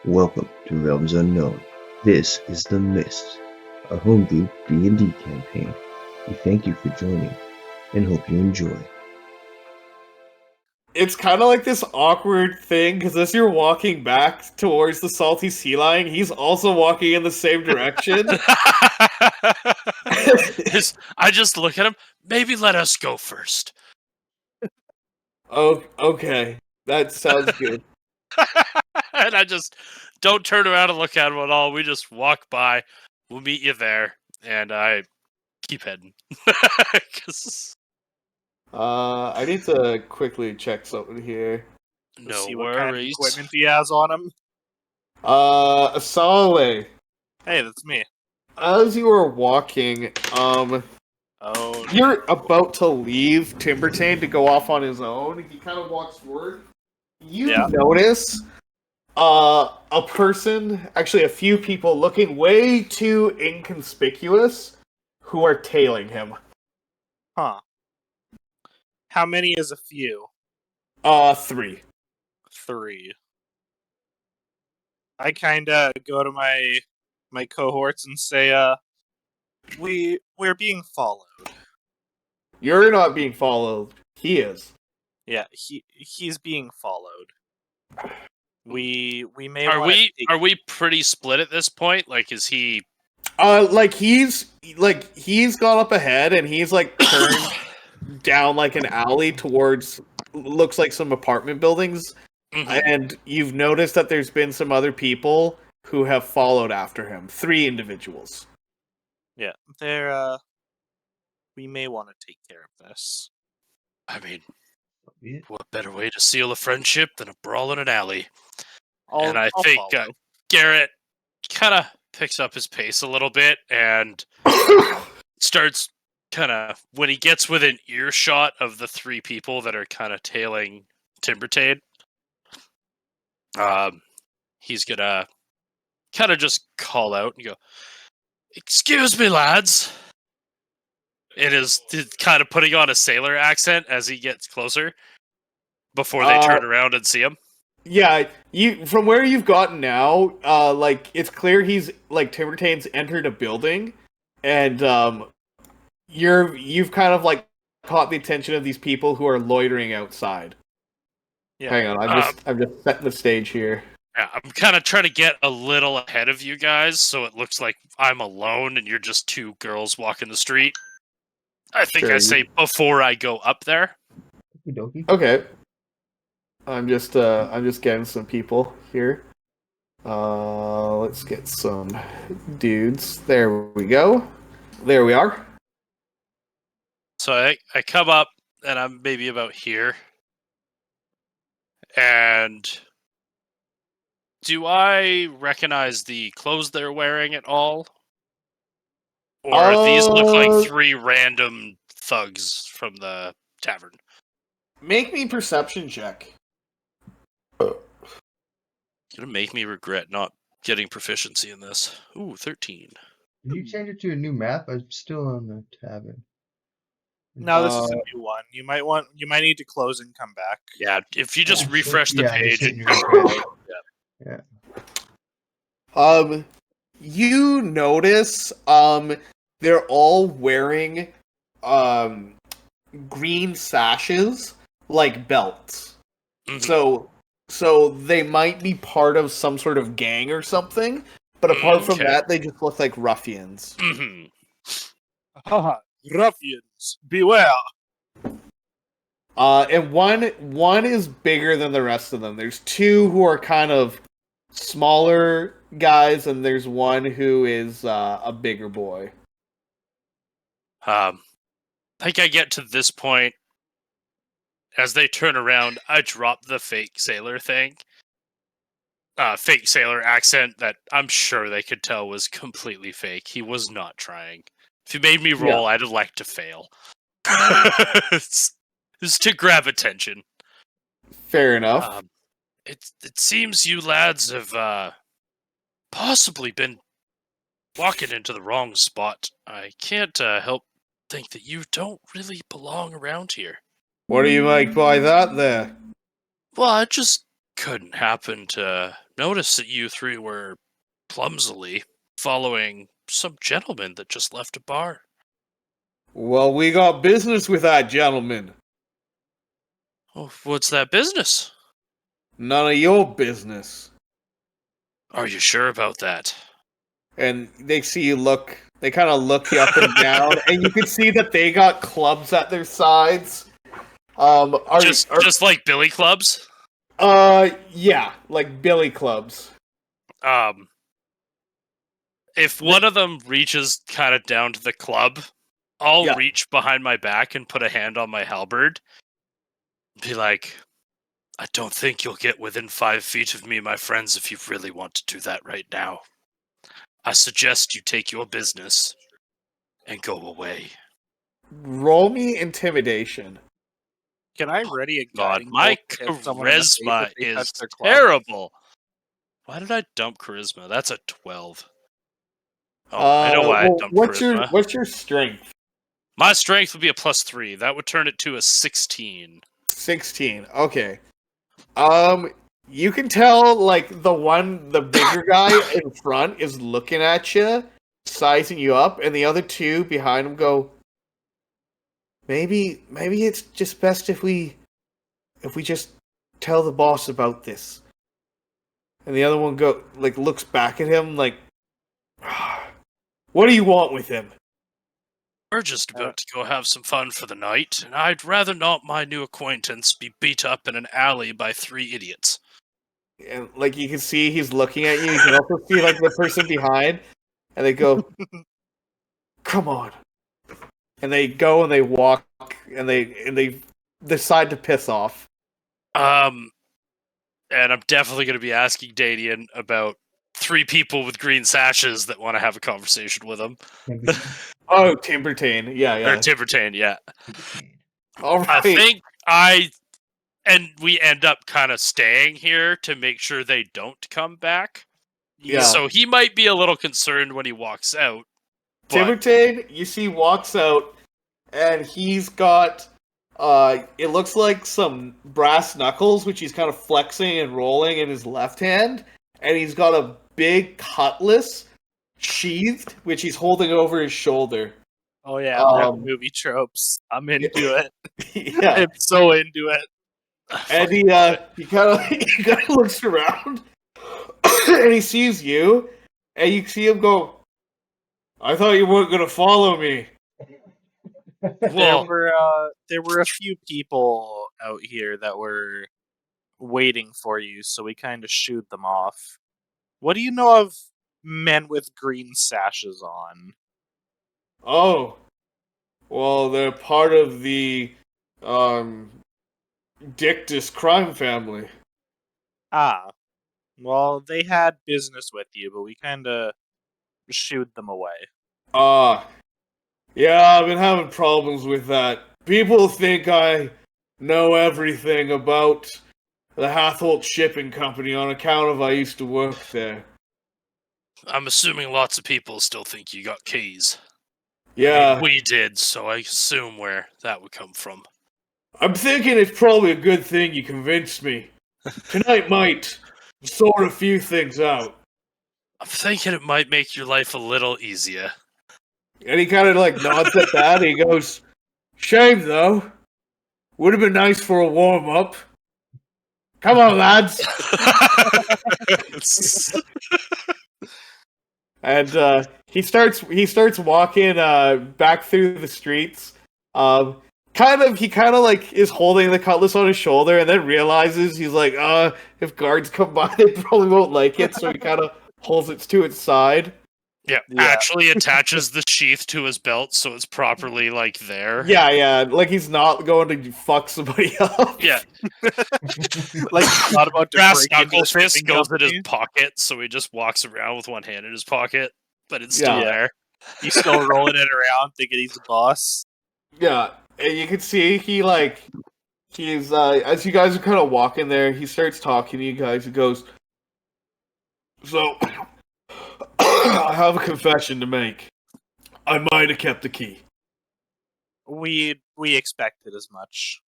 Welcome to Realms Unknown. This is the Mist, a homebrew D&D campaign. We thank you for joining and hope you enjoy. It's kind of like this awkward thing, because as you're walking back towards the salty sea lion, he's also walking in the same direction. I just look at him. Maybe let us go first. Oh, okay. That sounds good. And I just don't turn around and look at him at all. We just walk by. We'll meet you there. And I keep heading. 'Cause I need to quickly check something here. no See what kind of worries. equipment he has on him. Asale, Hey, that's me. as you are walking, Oh, you're about to leave Timbertane to go off on his own. He kind of walks forward. You notice a person, actually a few people, looking way too inconspicuous, who are tailing him. huh. How many is a few? 3. 3. I kinda go to my cohorts and say, we're being followed. You're not being followed. He is. Yeah, he's being followed. We may Are wanna we take- are we pretty split at this point? Like, is he? He's gone up ahead and he's like turned down like an alley towards looks like some apartment buildings. Mhm. And you've noticed that there's been some other people who have followed after him. 3 individuals. Yeah, we may want to take care of this. I mean, what better way to seal a friendship than a brawl in an alley? And I think follow. Garrett kind of picks up his pace a little bit and starts kind of, when he gets within earshot of the 3 people that are kind of tailing Timbertane, he's gonna kind of just call out and go, "Excuse me, lads." It is kind of putting on a sailor accent as he gets closer before they turn around and see him. Yeah, you from where you've gotten now, it's clear he's like Timbertane's entered a building, and you've kind of like caught the attention of these people who are loitering outside. Yeah. Hang on, I'm just setting the stage here. Yeah, I'm kind of trying to get a little ahead of you guys, so it looks like I'm alone and you're just 2 girls walking the street. I think Sure, I say before I go up there. Okay. I'm just getting some people here. Let's get some dudes. There we go. There we are. So I come up and I'm maybe about here. And do I recognize the clothes they're wearing at all? Or these look like 3 random thugs from the tavern? Make me perception check. Gonna make me regret not getting proficiency in this. Ooh, 13. Did you change it to a new map? I'm still on the tavern. No, this is a new one. You might need to close and come back. Yeah, if you just Oh, refresh shit. the Yeah, page. just hit refresh. Yeah. You notice, they're all wearing, green sashes, like belts. Mhm. So they might be part of some sort of gang or something, but apart from Okay. that, they just look like ruffians. Mhm. Haha, ruffians, beware! And one is bigger than the rest of them. There's 2 who are kind of smaller guys, and there's one who is a bigger boy. I think I get to this point. As they turn around, I drop the fake sailor thing. Fake sailor accent that I'm sure they could tell was completely fake. He was not trying. If he made me roll, I'd have liked to fail. It's to grab attention. Fair enough. It seems you lads have possibly been walking into the wrong spot. I can't help think that you don't really belong around here. What do you make by that there? Well, I just couldn't happen to notice that you three were clumsily following some gentleman that just left a bar. Well, we got business with that gentleman. Oh, what's that business? None of your business. Are you sure about that? And they see you look. They kind of look you up and down, and you can see that they got clubs at their sides. Just like billy clubs? Yeah, like billy clubs. If one of them reaches kind of down to the club, I'll reach behind my back and put a hand on my halberd. Be like, I don't think you'll get within 5 feet of me, my friends, if you really want to do that right now. I suggest you take your business and go away. Roll me intimidation. Can I ready a God, guiding my bolt to hit someone in the face charisma if they is touch their club? terrible. Why did I dump charisma? That's a 12. Oh, I know why I dumped charisma. What's your strength? My strength would be a +3. That would turn it to a 16. 16. Okay. You can tell like the bigger guy in front is looking at you, sizing you up, and the other two behind him go, Maybe it's just best if we just tell the boss about this. And the other one looks back at him like, what do you want with him? We're just about to go have some fun for the night, and I'd rather not my new acquaintance be beat up in an alley by 3 idiots. And like you can see he's looking at you, you can also see like the person behind, and they go, come on. And they go and they walk and they decide to piss off. And I'm definitely going to be asking Dadian about 3 people with green sashes that want to have a conversation with him. Oh, Timbertane. Yeah. Or Timbertane, yeah. All right. I think and we end up kind of staying here to make sure they don't come back. Yeah. So he might be a little concerned when he walks out. Timbertane, you see, walks out, and he's got, it looks like some brass knuckles, which he's kind of flexing and rolling in his left hand, and he's got a big cutlass sheathed, which he's holding over his shoulder. Oh yeah, movie tropes. I'm into it. Yeah. I'm so into it. And he kind of looks around, and he sees you, and you see him go, I thought you weren't going to follow me. Well, there were a few people out here that were waiting for you, so we kind of shooed them off. What do you know of men with green sashes on? Oh, well, they're part of the Dictus crime family. Ah, well, they had business with you, but we kind of shooed them away. Yeah, I've been having problems with that. People think I know everything about the Hatholt Shipping Company on account of I used to work there. I'm assuming lots of people still think you got keys. Yeah. I mean, we did, so I assume where that would come from. I'm thinking it's probably a good thing you convinced me. Tonight might sort a few things out. I'm thinking it might make your life a little easier. And he kind of nods at that. He goes, shame though. Would have been nice for a warm up. Come on, lads. And he starts walking back through the streets. He kind of is holding the cutlass on his shoulder, and then realizes he's like, if guards come by, they probably won't like it. So he kind of holds it to its side. Yeah, actually attaches the sheath to his belt so it's properly there. Yeah, like he's not going to fuck somebody up. Yeah. Not about to brass break into knuckle the fist shipping goes in his company. pocket, so he just walks around with one hand in his pocket, but it's still Yeah. there. He's still rolling it around, thinking he's a boss. Yeah, and you can see he's as you guys are kind of walking there, he starts talking to you guys. He goes, so I have a confession to make. I might have kept the key. We expected as much.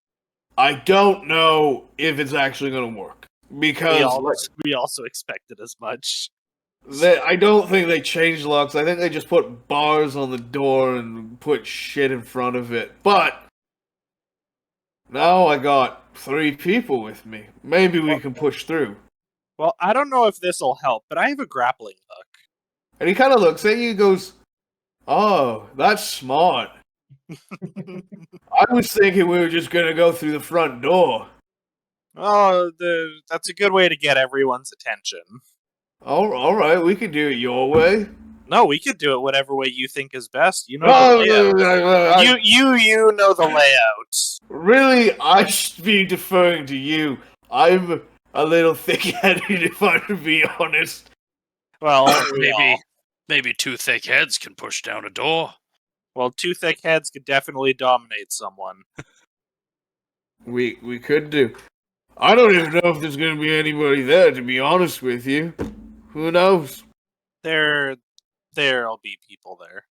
I don't know if it's actually going to work. because We also expected as much. I don't think they changed locks. I think they just put bars on the door and put shit in front of it. But now I got 3 people with me. Maybe we can push through. Well, I don't know if this will help, but I have a grappling hook. And he kind of looks at you and goes, "Oh, that's smart. I was thinking we were just going to go through the front door." Oh, that's a good way to get everyone's attention. All right, we can do it your way. No, we could do it whatever way you think is best. You know the layout. You know the layout. Really, I should be deferring to you. I'm a little thick-headed, if I'm to be honest. Well, maybe 2 thick heads can push down a door. Well, 2 thick heads could definitely dominate someone. We could do. I don't even know if there's going to be anybody there, to be honest with you. Who knows? There'll be people there.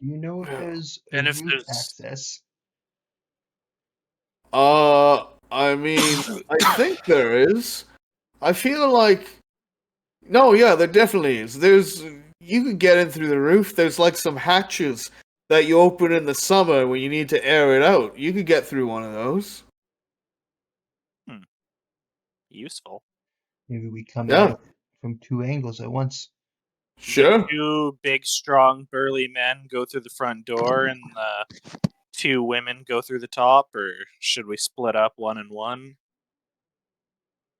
Do you know if there's And if roof there's- access? I mean, I think there is. I feel like... No, yeah, there definitely is. You can get in through the roof. There's like some hatches that you open in the summer when you need to air it out. You could get through one of those. Useful. Maybe we come Yeah. at it from 2 angles at once. Sure. 2 big, strong, burly men go through the front door, and 2 women go through the top, or should we split up 1 and 1?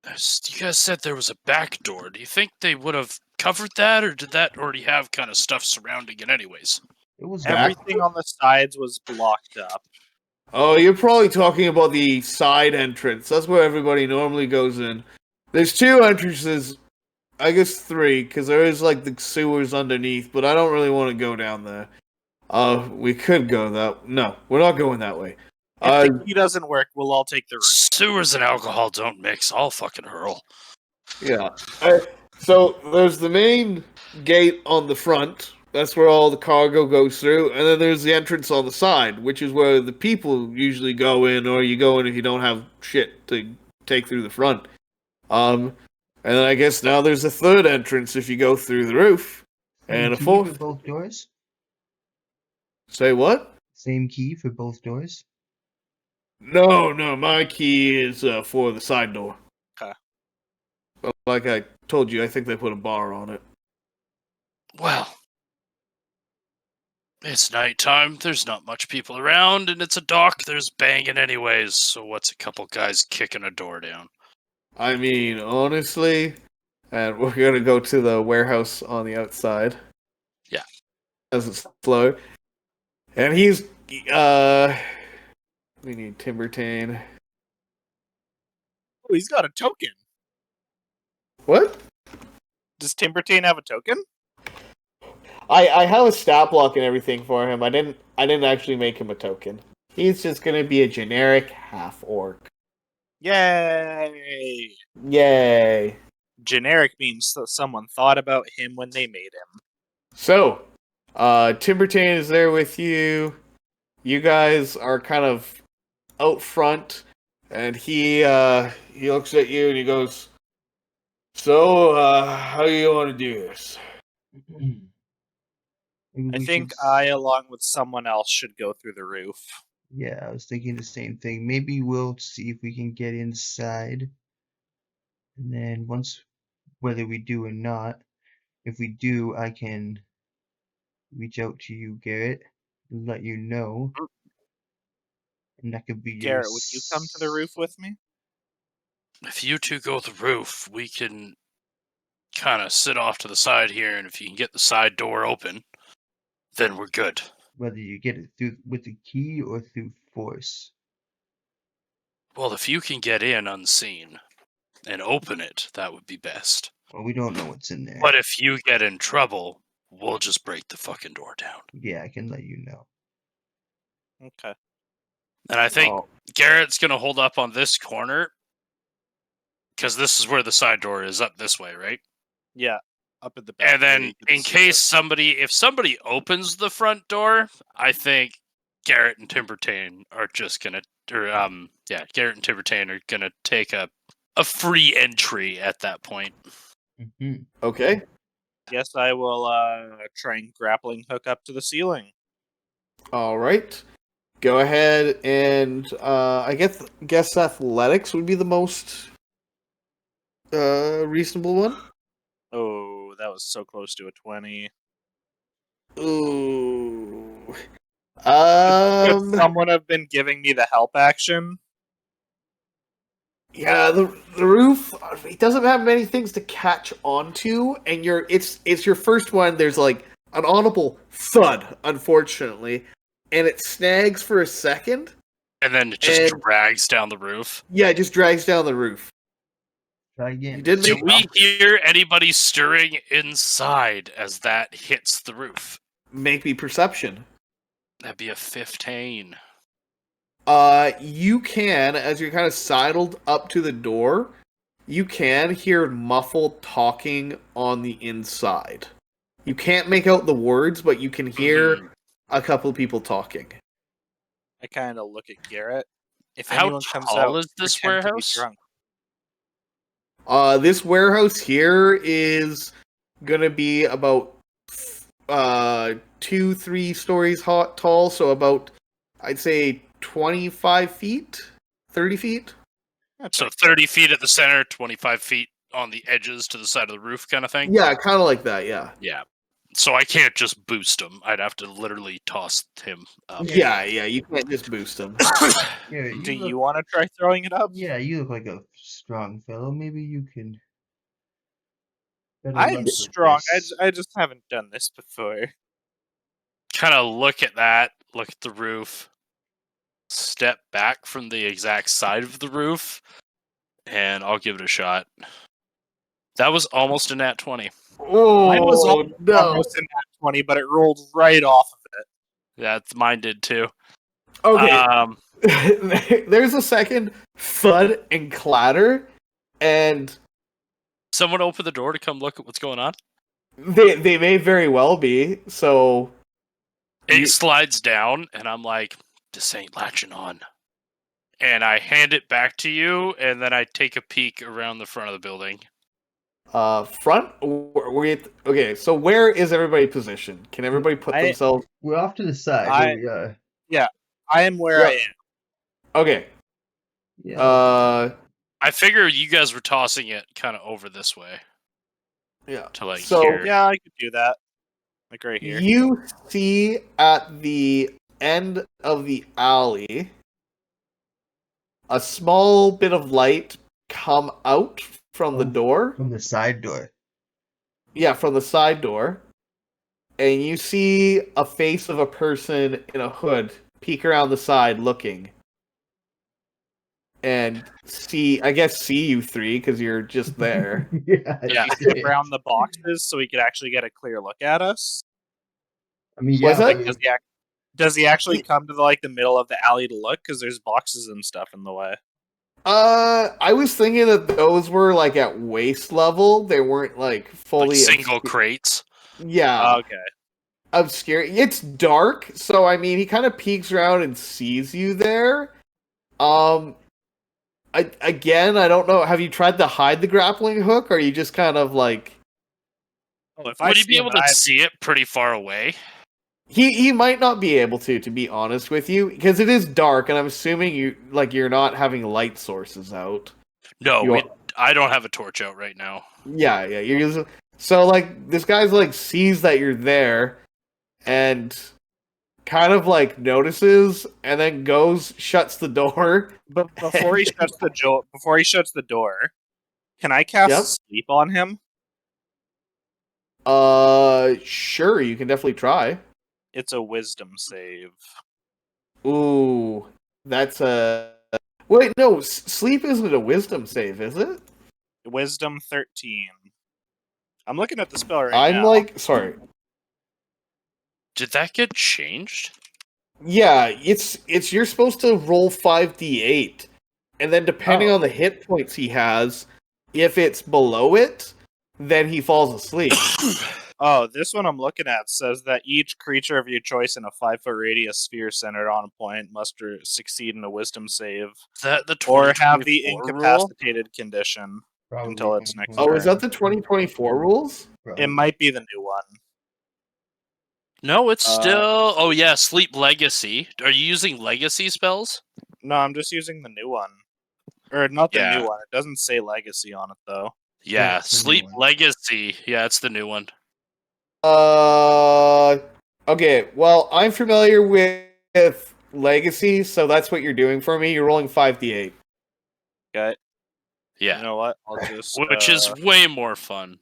You guys said there was a back door. Do you think they would have covered that, or did that already have kind of stuff surrounding it anyways? It was Everything on the sides was blocked up. Oh, you're probably talking about the side entrance. That's where everybody normally goes in. There's 2 entrances, I guess 3, because there is like the sewers underneath, but I don't really want to go down there. We could go that. No, we're not going that way. If the key doesn't work, we'll all take the roof. Sewers and alcohol don't mix. I'll fucking hurl. Yeah. So there's the main gate on the front. That's where all the cargo goes through, and then there's the entrance on the side, which is where the people usually go in, or you go in if you don't have shit to take through the front. And then I guess now there's a 3rd entrance if you go through the roof, and a key 4th. for both doors. Say what? Same key for both doors. No, my key is for the side door. Okay. But like I told you, I think they put a bar on it. Well, it's nighttime. There's not much people around, and it's a dock. There's banging anyways. So what's a couple guys kicking a door down? I mean, honestly, and we're gonna go to the warehouse on the outside. Yeah. As it's slow. And he's, we need Timbertane. Oh, he's got a token. What? Does Timbertane have a token? I have a stat block and everything for him. I didn't actually make him a token. He's just gonna be a generic half-orc. Yay! Yay. Generic means that someone thought about him when they made him. So, Timbertane is there with you. You guys are kind of out front, and he looks at you and he goes, "So, how do you want to do this?" I think I, along with someone else, should go through the roof. Yeah, I was thinking the same thing. Maybe we'll see if we can get inside. And then whether we do or not, if we do, I can reach out to you, Garrett, and let you know. And that could be Garrett, would you come to the roof with me? If you 2 go the roof, we can kind of sit off to the side here, and if you can get the side door open, then we're good. Whether you get it through with the key or through force. Well, if you can get in unseen and open it, that would be best. Well, we don't know what's in there. But if you get in trouble, we'll just break the fucking door down. Yeah, I can let you know. Okay. And I think Garrett's going to hold up on this corner, because this is where the side door is, up this way, right? Yeah, up at the back. And then in case if somebody opens the front door, I think Garrett and Timbertane are just going to, Garrett and Timbertane are going to take a a free entry at that point. Mm-hmm. Okay. Guess I will try and grappling hook up to the ceiling. All right. Go ahead and I guess athletics would be the most reasonable one. Oh, that was so close to a 20. Ooh. Could someone have been giving me the help action? Yeah, the roof, it doesn't have many things to catch onto, and it's your first one. There's like an audible thud, unfortunately, and it snags for a second. And then it just drags down the roof. Yeah, it just drags down the roof. Try again. You did Do make we hear anybody stirring inside as that hits the roof? make me perception. That'd be a 15. You can, as you're kind of sidled up to the door, you can hear muffled talking on the inside. You can't make out the words, but you can hear a couple of people talking. I kind of look at Garrett. If How anyone comes tall out, is this pretend to be warehouse? drunk. This warehouse here is gonna be about 2-3 stories tall, so about, I'd say, 25 feet, 30 feet. So 30 feet at the center, 25 feet on the edges to the side of the roof kind of thing? Yeah, kind of like that. Yeah. Yeah. So I can't just boost him. I'd have to literally toss him up. Yeah. You can't just boost them. Yeah, Do look- you want to try throwing it up? Yeah, you look like a strong fellow. Maybe you can. better I'm luck with strong. this. I just haven't done this before. Kind of look at that, look at the roof, step back from the exact side of the roof, and I'll give it a shot. That was almost a nat 20. Oh, Mine was no. almost in that 20, but it rolled right off of it. Yeah, mine did too. Okay. There's a second thud and clatter, and Someone open the door to come look at what's going on. they may very well be. So It slides down, and I'm like, this ain't latching on. And I hand it back to you, and then I take a peek around the front of the building. front. Okay. So where is everybody positioned? Can everybody put themselves? We're off to the side. I- Here we are. I am where I am. Okay. Yeah. I figure you guys were tossing it kind of over this way Yeah. to like So- here. Yeah, I could do that. Like right here. You see at the end of the alley a small bit of light come out from the Oh. door. From the side door. Yeah, from the side door. And you see a face of a person in a hood peek around the side looking. And see you three because you're just there. Yeah. Yeah. Does he skip around the boxes so he could actually get a clear look at us? I mean, Was yeah. that- but- Does he actually come to the middle of the alley to look? Because there's boxes and stuff in the way. I was thinking that those were like at waist level. They weren't like fully Like single crates. Yeah. Okay. Obscure. It's dark, so I mean, he kind of peeks around and sees you there. Again, I don't know. Have you tried to hide the grappling hook, or are you just kind of like? Oh, if I Would he see be him, able to see it pretty far away? He might not be able to be honest with you, because it is dark, and I'm assuming you're not having light sources out. No, You I don't have a torch out right now. Yeah. You're using, so like this guy's like sees that you're there, and kind of like notices, and then goes shuts the door. But before he shuts the door, can I cast Yep. sleep on him? Sure, you can definitely try. It's a wisdom save. Ooh, that's a. Wait, no, sleep isn't a wisdom save, is it? Wisdom 13. I'm looking at the spell right I'm now. like, sorry. Did that get changed? Yeah, it's you're supposed to roll 5d8, and then depending on the hit points he has, if it's below it, then he falls asleep. Oh, this one I'm looking at says that each creature of your choice in a 5-foot radius sphere centered on a point must succeed in a wisdom save Is that the or have the 2024 rule? incapacitated condition Probably until its next 2024. Oh, is that the 2024 rules? It might be the new one. No, it's Uh, still. Oh yeah, Sleep Legacy. Are you using Legacy spells? No, I'm just using the new one. Or not the Yeah. new one. It doesn't say legacy on it though. Yeah, it's the new Sleep one. Legacy. Yeah, it's the new one. Okay, well, I'm familiar with Legacy, so that's what you're doing for me. You're rolling 5d8. Okay. Yeah, You know what? I'll just which is way more fun.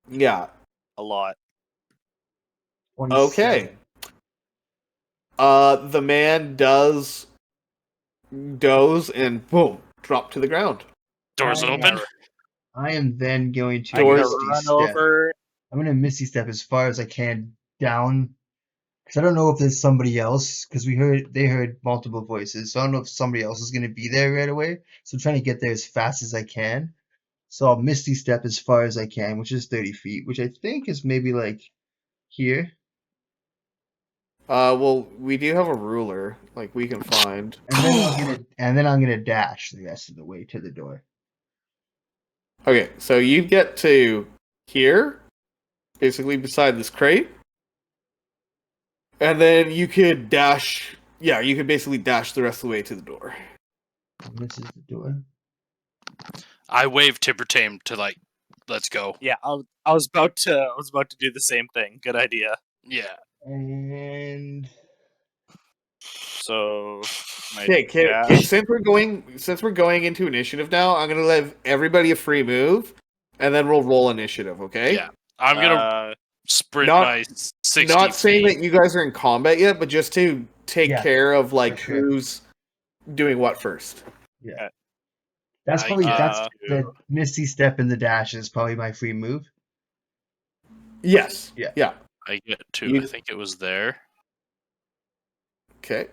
Yeah. a lot. 27. Okay. The man does doze and boom, drop to the ground. Doors I am- open. I am then going to I'm gonna Doors- Misty run Step. over. I'm gonna Misty Step as far as I can down, because I don't know if there's somebody else. Because they heard multiple voices, so I don't know if somebody else is gonna be there right away. So I'm trying to get there as fast as I can. So I'll Misty Step as far as I can, which is 30 feet, which I think is maybe like here. Well, we do have a ruler, like we can find. And then I'm gonna dash the rest of the way to the door. Okay, so you get to here, basically beside this crate, and then you could dash. Yeah, you could basically dash the rest of the way to the door. And this is the door. I waved Timbertame to let's go. Yeah, I was about to do the same thing. Good idea. Yeah. And So my Okay, dash. since we're going into initiative now, I'm gonna give everybody a free move, and then we'll roll initiative. Okay? Yeah. I'm gonna sprint not- my 60 Not saying feet. that you guys are in combat yet, but just to take Yeah, care of like for sure. who's doing what first. yeah, that's I probably get that's to- the Misty Step and the dash is probably my free move. Yes. Yeah. Yeah. I get to. You- I think it was there. Okay.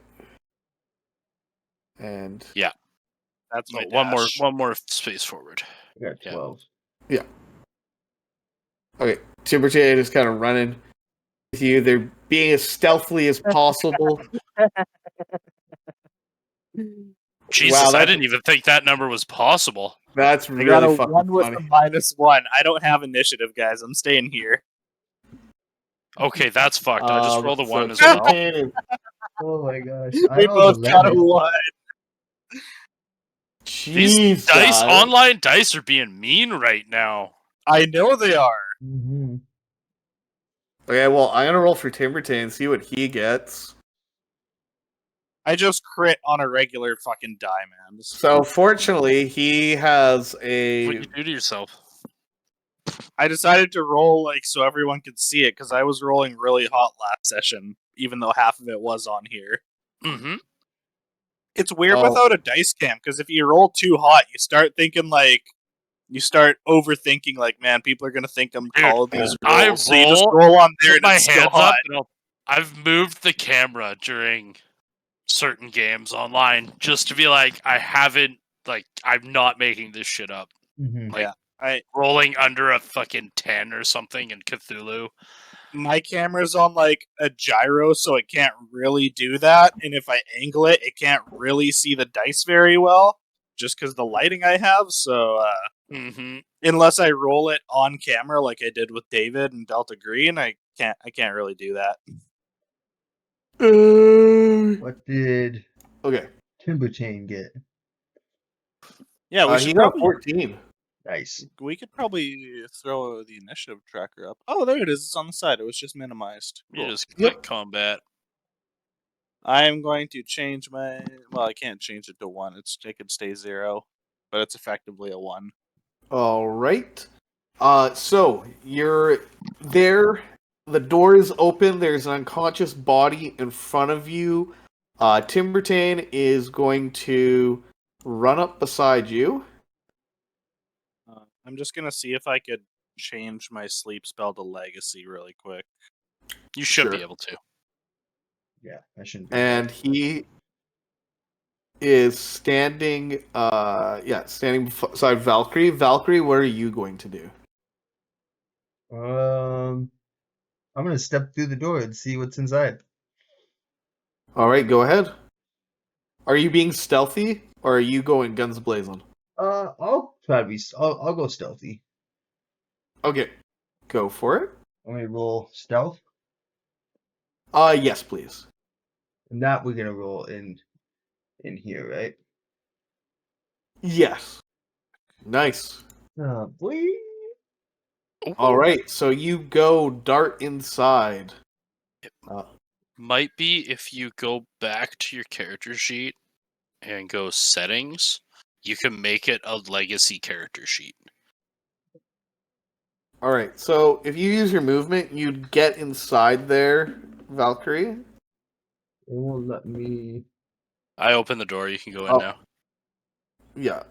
And That's my No, dash. one more space forward. I got Yeah. 12. okay, Timbertane is kind of running with you. They're being as stealthily as possible. Jesus, Wow, I that- didn't even think that number was possible. That's I really got a fucking 1 with funny. a -1. I don't have initiative, guys. I'm staying here. Okay, that's fucked. I just rolled a So 1 as well. Timbertane is- Oh my gosh. We both got a 1. These dice, Jesus. online dice, are being mean right now. I know they are. Mm-hmm. Okay, well, I'm gonna roll for Timbertane and see what he gets. I just crit on a regular fucking die, man. So, fortunately, he has What a. you do to yourself? I decided to roll like so everyone could see it because I was rolling really hot last session, even though half of it was on here. Mm-hmm. It's weird Oh. without a dice cam because if you roll too hot, you start thinking like you start overthinking. Like, man, people are gonna think I'm Dude, calling these I rolls. So you just roll, roll on there Put and my it's still hands hot. up. And I've moved the camera during certain games online just to be like, I'm not making this shit up. Mm-hmm. Like, Yeah. rolling under a fucking 10 or something in Cthulhu. My camera's on like a gyro, so it can't really do that. And if I angle it, it can't really see the dice very well, just because the lighting I have. So Mm-hmm. unless I roll it on camera, like I did with David and Delta Green, I can't really do that. What did Okay. Timbertane get? Yeah, we He should got probably 14. Nice. we could probably throw the initiative tracker up. Oh, there it is. It's on the side. It was just minimized. You Cool. just click combat. I am going to change my. Well, I can't change it to 1. It could stay 0, but it's effectively a 1. All right. So you're there. The door is open. There's an unconscious body in front of you. Timbertane is going to run up beside you. I'm just gonna see if I could change my sleep spell to legacy really quick. You should Sure. be able to. Yeah, I shouldn't be And he is standing standing beside Valkyrie. Valkyrie, what are you going to do? I'm gonna step through the door and see what's inside. All right, go ahead. Are you being stealthy or are you going guns blazing? I'll try to be. I'll go stealthy. Okay, go for it. I'm gonna roll stealth, Yes, please. and that we're gonna roll in here, right? Yes. Nice. Boy. All right, so you go dart inside. Might be if you go back to your character sheet and go settings, you can make it a legacy character sheet. All right, so if you use your movement, you'd get inside there, Valkyrie. It won't let me. I open the door, you can go in Oh. now. Yeah.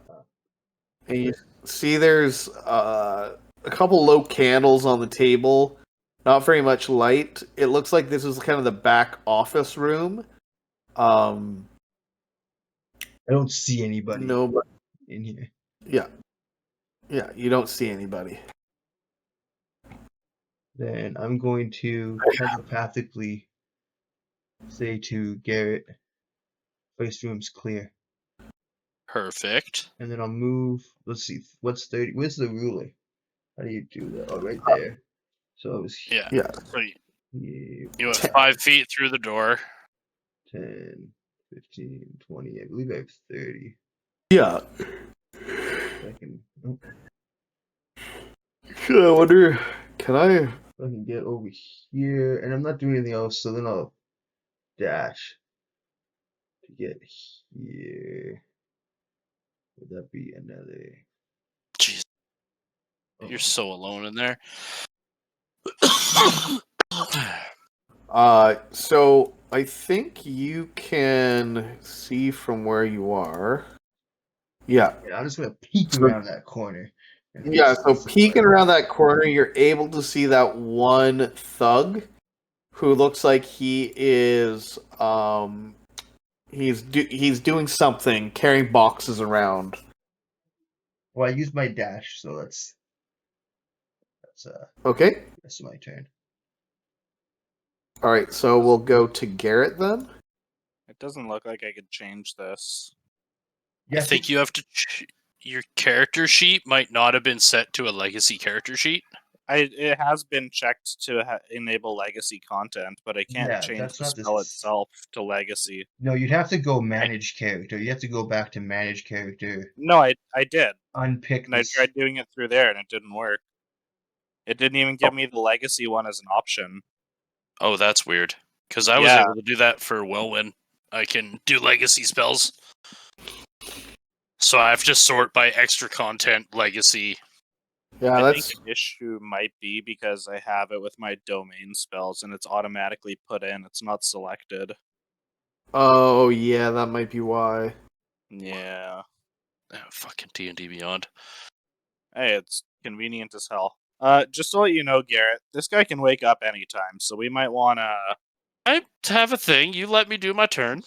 And you see there's a couple low candles on the table. Not very much light. It looks like this is kind of the back office room. I don't see anybody No, but in here. yeah. Yeah, you don't see anybody. Then I'm going to telepathically say to Garrett, place room's clear. Perfect. And then I'll move. Let's see. What's 30? Where's the ruler? How do you do that? Oh, right there. So it was Yeah. Yeah. So here, you went 5 feet through the door. 10, 15, 20. I believe I have 30. Yeah. I can, oh, I wonder, can I? I can get over here. And I'm not doing anything else, so then I'll dash to get here. Would that be another? Jeez, Oh, you're so alone in there. So I think you can see from where you are. Yeah. yeah, I'm just gonna peek around that corner. and Yeah, see so somebody. peeking around that corner, you're able to see that one thug who looks like he is he's doing something, carrying boxes around. Well, I used my dash, so that's Okay. that's my turn. All right, so we'll go to Garrett then. It doesn't look like I could change this. I think you have to. Your character sheet might not have been set to a legacy character sheet. It has been checked to enable legacy content, but I can't Yeah, change that's the not the spell s- itself to legacy. No, you'd have to go manage character. You have to go back to manage character, No, I did, unpick and I this. tried doing it through there, and it didn't work. It didn't even give me the legacy one as an option. Oh, that's weird. Because I was Yeah. able to do that for Wellwyn. I can do legacy spells. So I have to sort by extra content legacy. Yeah, I that's think the issue might be because I have it with my domain spells, and it's automatically put in. It's not selected. oh yeah, that might be why. Yeah. Oh, fucking D&D Beyond. Hey, it's convenient as hell. Just to let you know, Garrett, this guy can wake up anytime, so we might wanna. I have a thing. You let me do my turn.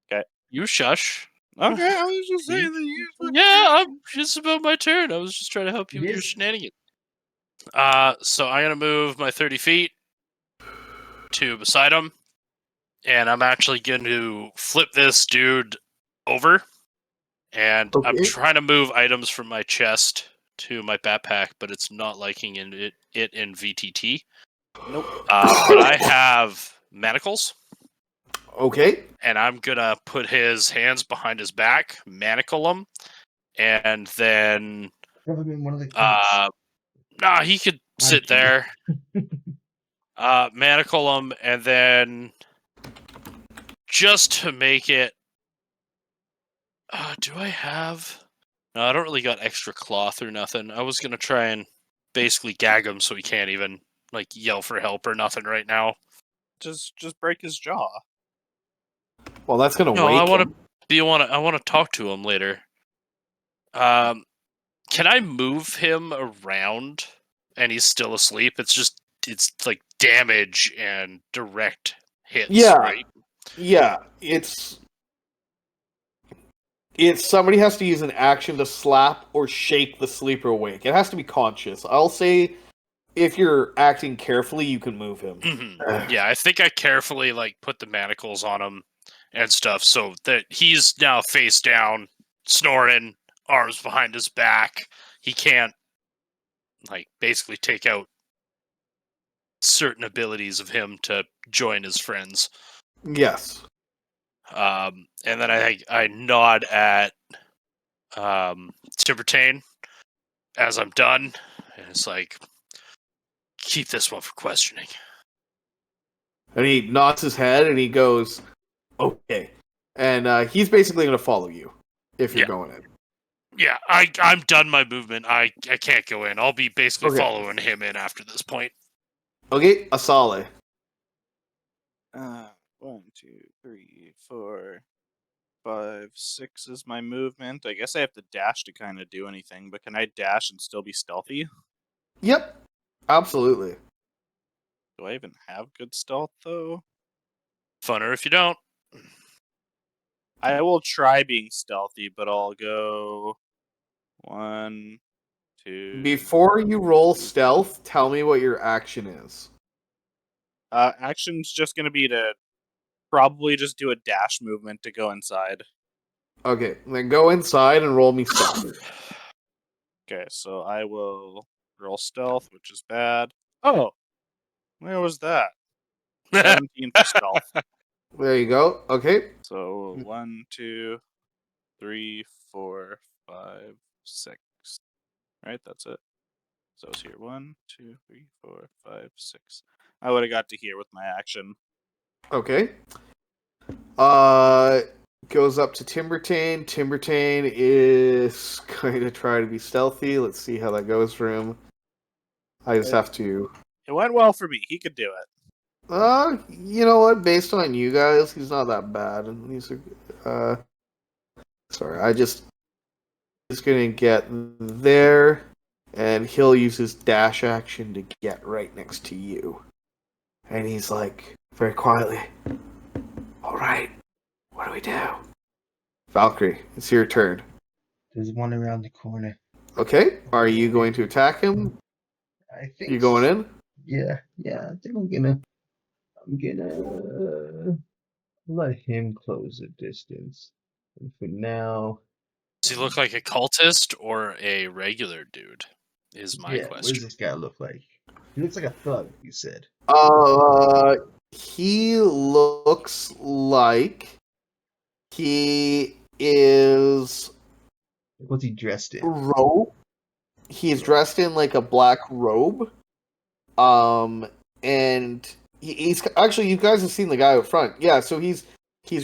'Kay. You shush. Okay, I was just saying that you. Yeah, I'm just about my turn. I was just trying to help you with your shenanigans. So I'm gonna move my 30 feet to beside him, and I'm actually going to flip this dude over, and I'm Okay. trying to move items from my chest to my backpack, but it's not liking it in VTT. Nope. But I have manacles. Okay. And I'm gonna put his hands behind his back, manacle him, and then One of the nah, he could sit there. Manacle him, and then just to make it. Do I have? No, I don't really got extra cloth or nothing. I was gonna try and basically gag him so he can't even like yell for help or nothing right now. Just break his jaw. Well, that's gonna No, wake I want him. to I want to talk to him later. Can I move him around and he's still asleep? It's like damage and direct hits, Yeah. right? Yeah, it's somebody has to use an action to slap or shake the sleeper awake. It has to be conscious. I'll say if you're acting carefully, you can move him. Yeah, I think I carefully like put the manacles on him and stuff so that he's now face down, snoring, arms behind his back. He can't like basically take out certain abilities of him to join his friends. Yes. And then I nod at Timbertane as I'm done, and it's like, keep this one for questioning. And he nods his head and he goes, okay. And he's basically going to follow you if you're going in. Yeah, I'm done my movement. I can't go in. I'll be basically Okay. following him in after this point. Okay, Asale. 1, 2, 3, 4, 5, 6 is my movement. I guess I have to dash to kind of do anything, but can I dash and still be stealthy? Yep, absolutely. Do I even have good stealth, though? Funner if you don't. I will try being stealthy, but I'll go 1, 2... Before you roll stealth, tell me what your action is. Action's just going to be to probably just do a dash movement to go inside. Okay, then go inside and roll me stealth. Okay, so I will roll stealth, which is bad. Oh! Where was that? 17 for stealth. There you go. Okay. So 1, 2, 3, 4, 5, 6. Right, that's it. So it's here. 1, 2, 3, 4, 5, 6. I would have got to here with my action. Okay. Goes up to Timbertane. Timbertane is going to try to be stealthy. Let's see how that goes for him. I just have to... It went well for me. He could do it. You know what? Based on you guys, he's not that bad. And he's sorry, he's gonna get there, and he'll use his dash action to get right next to you. And he's like, very quietly, all right, what do we do? Valkyrie, it's your turn. There's one around the corner. Okay, are you going to attack him? I think You going in? Yeah, I think I'm gonna let him close the distance. And for now, Does he look like a cultist or a regular dude? Is my what does question. this guy look like? He looks like a thug, you said. He looks like he is What's he dressed in? robe. He's dressed in like a black robe. And he's actually, you guys have seen the guy out front. Yeah, so he's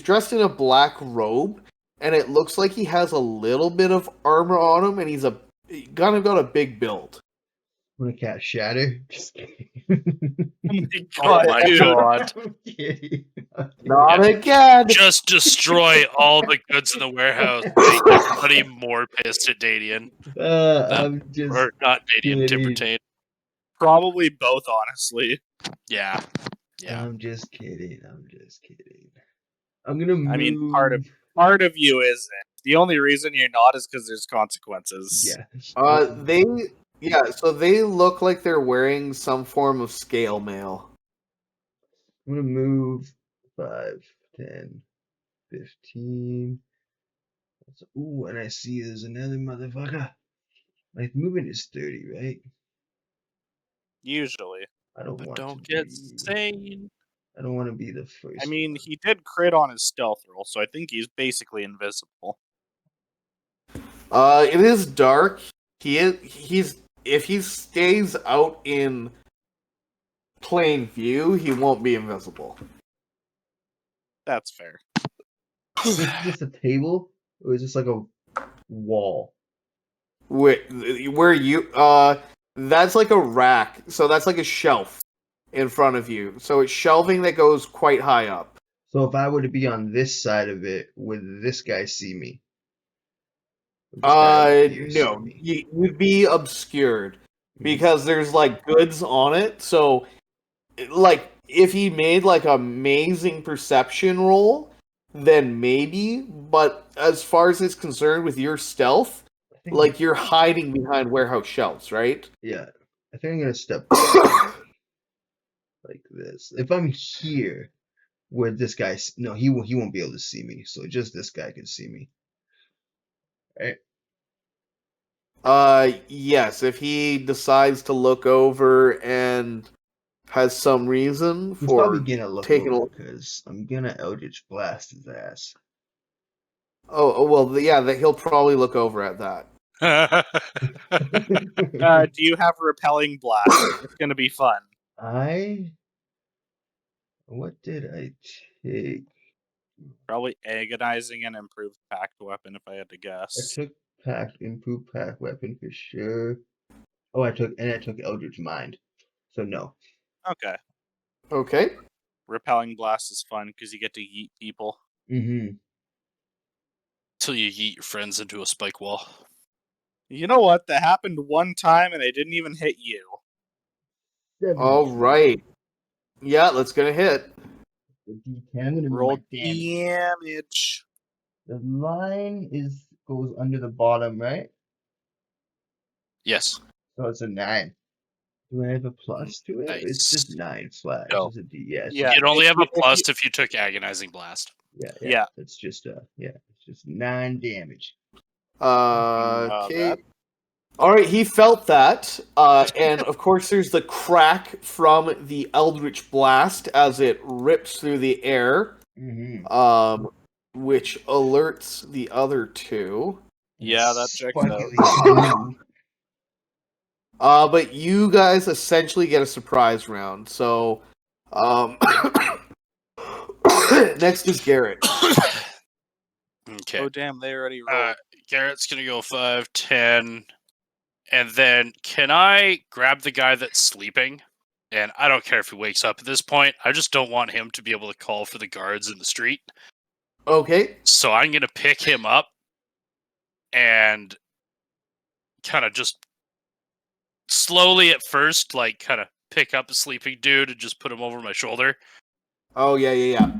dressed in a black robe, and it looks like he has a little bit of armor on him, and he's kind of got a big build. I'm gonna cast Shatter. Just kidding. Oh my god. I'm kidding. Not again! Just destroy all the goods in the warehouse. Make everybody more pissed at Dadian. I'm just Or not Dadian, kidding. Timbertane. Probably both, honestly. Yeah. I'm just kidding. I'm gonna move. I mean, part of you isn't. The only reason you're not is because there's consequences. Yeah. So they look like they're wearing some form of scale mail. I'm gonna move 5, 10, 15. Ooh, and I see there's another motherfucker. My movement is 30, right? Usually. I don't But want don't to get be. sane. I don't want to be the first. I mean, he did crit on his stealth roll, so I think he's basically invisible. It is dark. He's if he stays out in plain view, he won't be invisible. That's fair. Is this just a table, or is this like a wall? Where you that's like a rack. So that's like a shelf in front of you. So it's shelving that goes quite high up. So if I were to be on this side of it, would this guy see me? Would this guy over here see No, me? you'd be obscured because there's like goods on it. So, like, if he made like amazing perception roll, then maybe. But as far as it's concerned with your stealth, I think like you're hiding behind warehouse shelves, right? Yeah. I think I'm gonna step back like this. If I'm here, where this guy's no, he won't be able to see me. So just this guy can see me. Right? Yes, if he decides to look over and has some reason He's probably for gonna look taking a over look. because I'm gonna Eldritch Blast his ass. Well, yeah, that he'll probably look over at that. Do you have repelling blast? It's gonna be fun. What did I take? Probably agonizing and improved packed weapon, if I had to I guess. took improved pack weapon for sure. Oh, I took Eldritch Mind. So no. Okay. Okay. Repelling blast is fun because you get to yeet people. Mm-hmm. Till you yeet your friends into a spike wall. You know what? That happened one time and they didn't even hit you. All right. Yeah, let's get a hit. The D10. I'm gonna move Roll my damage. damage. The line goes under the bottom, right? Yes. So it's a 9. Do I have a plus to it? It's just Nice. 9 flat. No. It's just a D. Yeah. Yeah, You'd only if have you- a plus if you took agonizing blast. Yeah. It's just it's just 9 damage. Okay. that- All right, he felt that, and of course, there's the crack from the Eldritch Blast as it rips through the air, Mm-hmm. which alerts the other two. Yeah, that checks out. Sparkly blue. But you guys essentially get a surprise round. So, next is Garrett. Okay. Oh damn, they already rolled. Garrett's gonna go 5, 10, and then can I grab the guy that's sleeping? And I don't care if he wakes up at this point. I just don't want him to be able to call for the guards in the street. Okay. So I'm gonna pick him up and kind of just slowly at first, like kind of pick up the sleeping dude and just put him over my shoulder. Oh, yeah.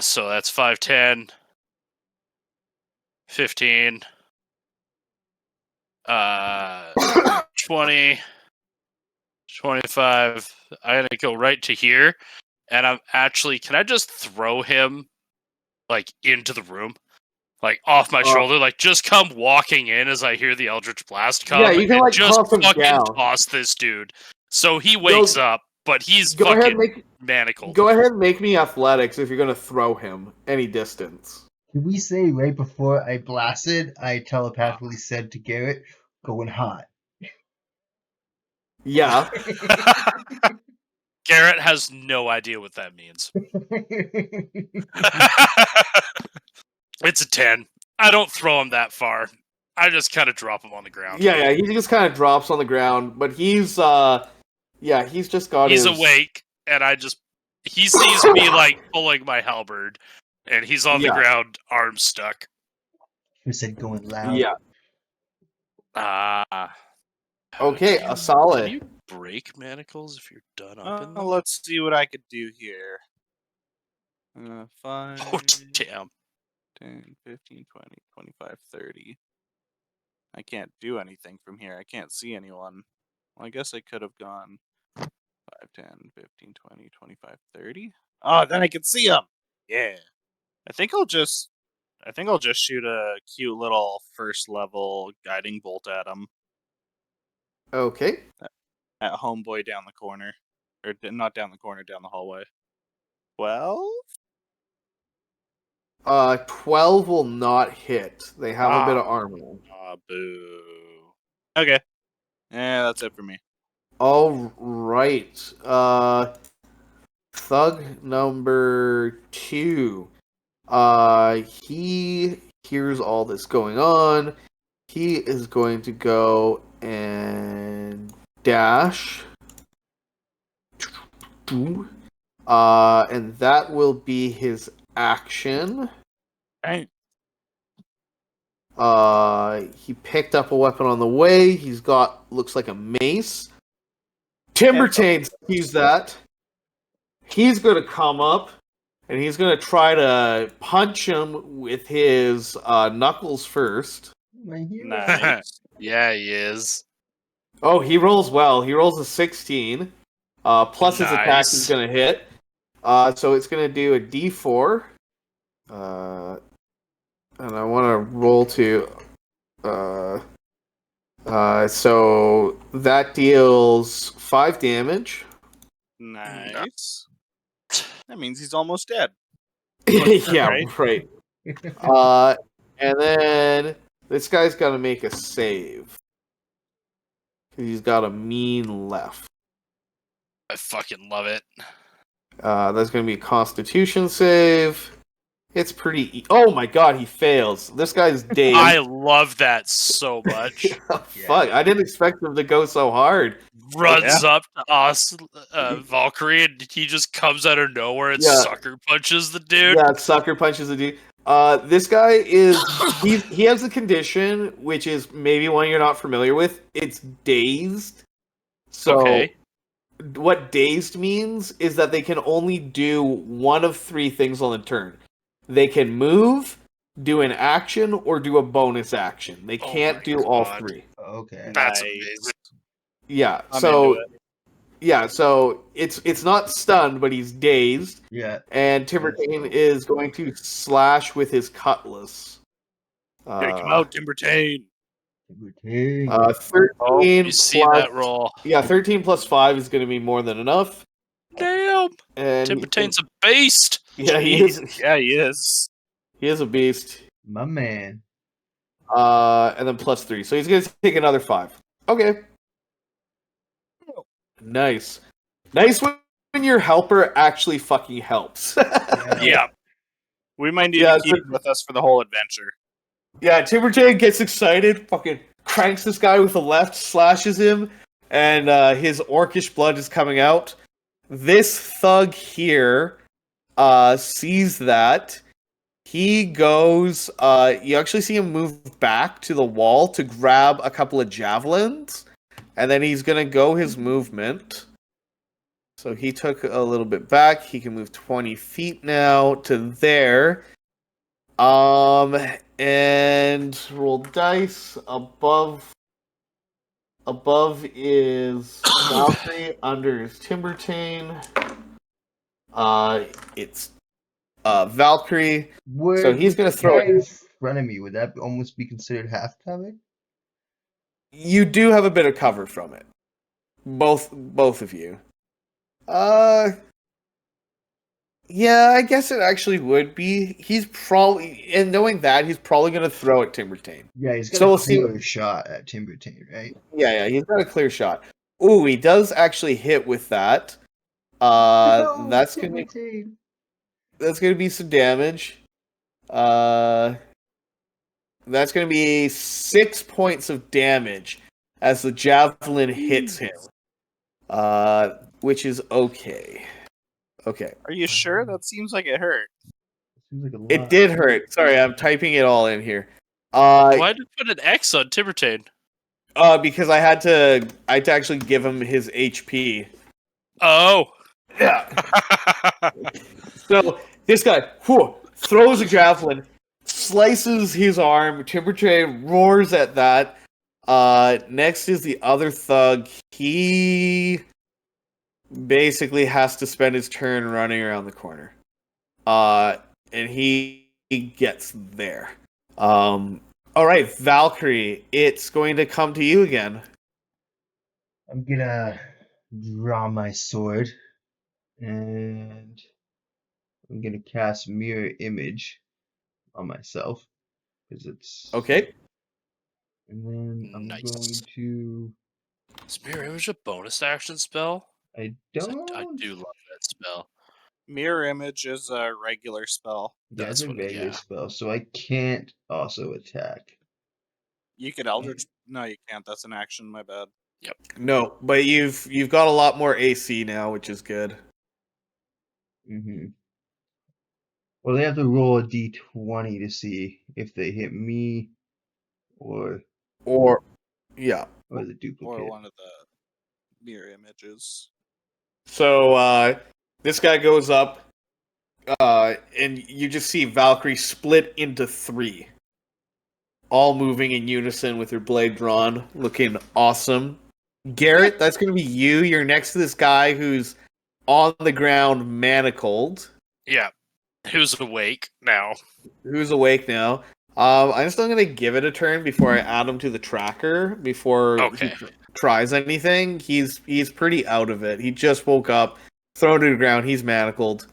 So that's 5, 10, 15, 20, 25. I'm gonna go right to here, and I'm actually. Can I just throw him like into the room, like off my shoulder? Like just come walking in as I hear the Eldritch Blast come. Yeah, you can and like just toss him fucking down. toss this dude. So he wakes up, but he's Go ahead, fucking manacled. Go ahead and make me athletics if you're gonna throw him any distance. Can we say right before I blasted, I telepathically said to Garrett, going hot. Yeah. Garrett has no idea what that means. It's a 10. I don't throw him that far. I just kind of drop him on the ground. Yeah, he just kind of drops on the ground, but he's just got He's his... awake, and he sees me like pulling my halberd, and he's on the ground, arms stuck. Who said going loud? Yeah. Okay, Can a solid. Can you break manacles if you're done up in them? Let's see what I could do here. 5, Oh, damn. 10, 15, 20, 25, 30. I can't do anything from here. I can't see anyone. Well, I guess I could have gone 5, 10, 15, 20, 25, 30. Oh, then I can see them. Yeah. I think I'll just shoot a cute little first level guiding bolt at him. Okay. At homeboy down the corner. Or not down the corner, down the hallway. 12? 12 will not hit. They have a bit of armor. Boo. Okay. Yeah, that's it for me. All right. Thug number 2. He hears all this going on. He is going to go and dash. And that will be his action. Right. He picked up a weapon on the way. He's got, looks like a mace. Timbertane sees that. He's going to come up, and he's going to try to punch him with his knuckles first. My hero. Nice. Yeah, he is. Oh, he rolls well. He rolls a 16. Plus his attack is Nice. going to hit. So it's going to do a d4. And I want to roll to... so that deals 5 damage. Nice. That means he's almost dead. Yeah, Right. right. And then this guy's got to make a save. He's got a mean left. I fucking love it. That's going to be a Constitution save. It's pretty... Oh my god, he fails. This guy's dazed. I love that so much. Fuck, I didn't expect him to go so hard. Runs up to us, Valkyrie, and he just comes out of nowhere and sucker punches the dude. Yeah, sucker punches the dude. This guy is... he has a condition, which is maybe one you're not familiar with. It's dazed. So, Okay. what dazed means is that they can only do one of 3 things on the turn. They can move, do an action, or do a bonus action. They can't do all 3. Okay. That's Nice. amazing. Yeah, I'm so... into it. Yeah, so it's not stunned, but he's dazed. Yeah. And Timbertane is going to slash with his cutlass. Take him out, Timbertane. 13 You see plus, that roll. Yeah, 13 plus 5 is going to be more than enough. Damn. And Timbertane's a beast. yeah, he is. Yeah, he is. He is a beast. My man. And then plus 3, so he's going to take another 5. Okay. Nice when your helper actually fucking helps. Yeah. We might need to keep him with us for the whole adventure. Yeah, Timbertane gets excited, fucking cranks this guy with the left, slashes him, and his orcish blood is coming out. This thug here sees that. He goes, you actually see him move back to the wall to grab a couple of javelins, and then he's going to go his movement. So he took a little bit back. He can move 20 feet now to there. And roll dice. Above is Valkyrie, under is Timbertane. It's Valkyrie. So he's gonna throw it in front of me. Would that almost be considered half cover? You do have a bit of cover from it. Both of you. Yeah, I guess it actually would be. He's probably, and knowing that, he's probably going to throw at Timbertane. Yeah, he's got So a we'll see. clear shot at Timbertane, right? Yeah, he's got a clear shot. Ooh, he does actually hit with that. No, That's gonna be some damage. That's gonna be 6 points of damage as the javelin hits him. Which is okay. Okay. Are you sure? That seems like it hurt. Seems like a lot. It did hurt. Sorry, I'm typing it all in here. Why did you put an X on Timbertane? Because I had to actually give him his HP. Oh. Yeah. So this guy throws a javelin, slices his arm. Timbertane roars at that. Next is the other thug. He basically has to spend his turn running around the corner. And he gets there. Alright, Valkyrie, it's going to come to you again. I'm gonna draw my sword. And I'm gonna cast Mirror Image on myself. Because it's... Okay. And then I'm Nice. going to... Is Mirror Image a bonus action spell? I 'Cause don't... I do love that spell. Mirror Image is a regular spell. Yeah, it's That's a what- regular yeah. spell, so I can't also attack. You could Eldritch. No, you can't. That's an action. My bad. No, but you've got a lot more AC now, which is good. Mm-hmm. Well, they have to roll a d20 to see if they hit me or Yeah. the duplicate. Or one of the mirror images. So this guy goes up, and you just see Valkyrie split into 3. All moving in unison with her blade drawn, looking awesome. Garrett, that's going to be you. You're next to this guy who's on the ground manacled. Yeah. Who's awake now? Who's awake now. I'm still going to give it a turn before I add him to the tracker, before he tries anything. He's pretty out of it. He just woke up, thrown to the ground, he's manacled.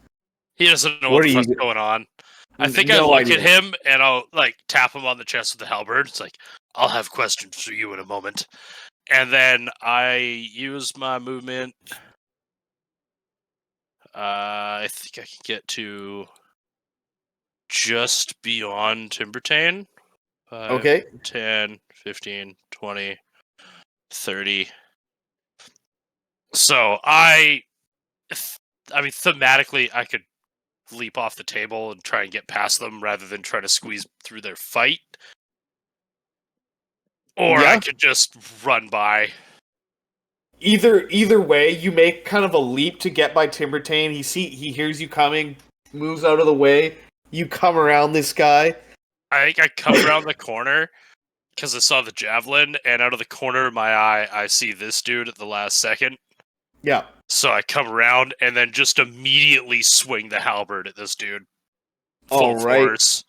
He doesn't know what the fuck's going on. I think I look at him and I'll like tap him on the chest with the halberd. It's like, I'll have questions for you in a moment. And then I use my movement. I think I can get to just beyond Timbertane. 5, 10, 15, 20, 30. So I mean, thematically, I could leap off the table and try and get past them rather than try to squeeze through their fight. Or I could just run by. Either way, you make kind of a leap to get by Timbertane. He hears you coming, moves out of the way. You come around this guy. I think I come around the corner because I saw the javelin, and out of the corner of my eye, I see this dude at the last second. Yeah. So I come around and then just immediately swing the halberd at this dude. All right. Force.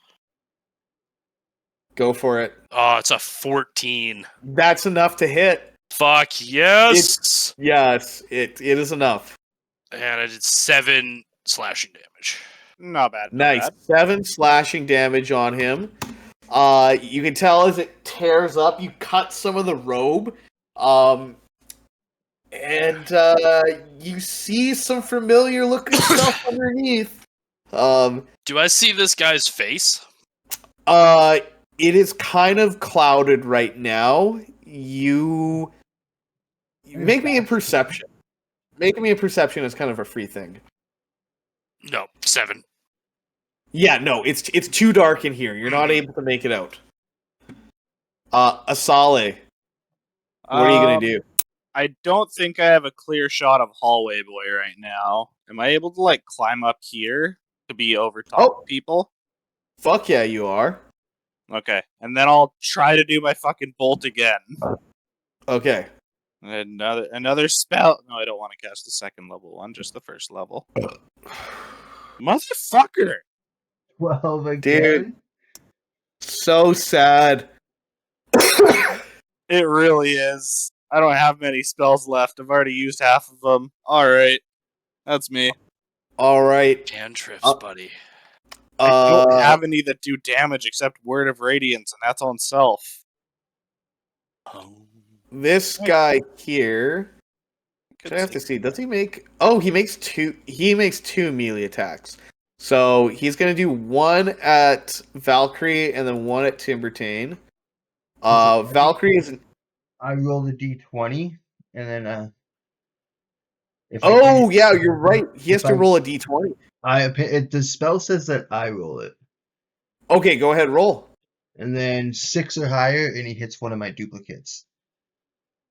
Go for it. Oh, it's a 14. That's enough to hit. Fuck yes. It is enough. And I did 7 slashing damage. Not bad. Nice. 7 slashing damage on him. You can tell as it tears up, you cut some of the robe. And you see some familiar looking stuff underneath. Do I see this guy's face? It is kind of clouded right now. You make me a perception. Make me a perception is kind of a free thing. No, 7. Yeah, no, it's too dark in here. You're not able to make it out. Asale, what are you gonna do? I don't think I have a clear shot of Hallway Boy right now. Am I able to like climb up here to be over top of people? Fuck yeah, you are. Okay, and then I'll try to do my fucking bolt again. Okay. Another spell. No, I don't want to cast the second level one, just the first level. Motherfucker! 12 again. Dude. So sad. It really is. I don't have many spells left. I've already used half of them. Alright. That's me. Alright. Cantrips, buddy. I don't have any that do damage except Word of Radiance, and that's on self. This guy here. I have to see. Does he make? Oh, he makes 2. He makes 2 melee attacks. So he's gonna do 1 at Valkyrie and then 1 at Timbertane. Valkyrie is. I rolled a d20 and then You're right. He has to roll a d20. The spell says that I roll it. Okay, go ahead, roll. And then 6 or higher, and he hits one of my duplicates.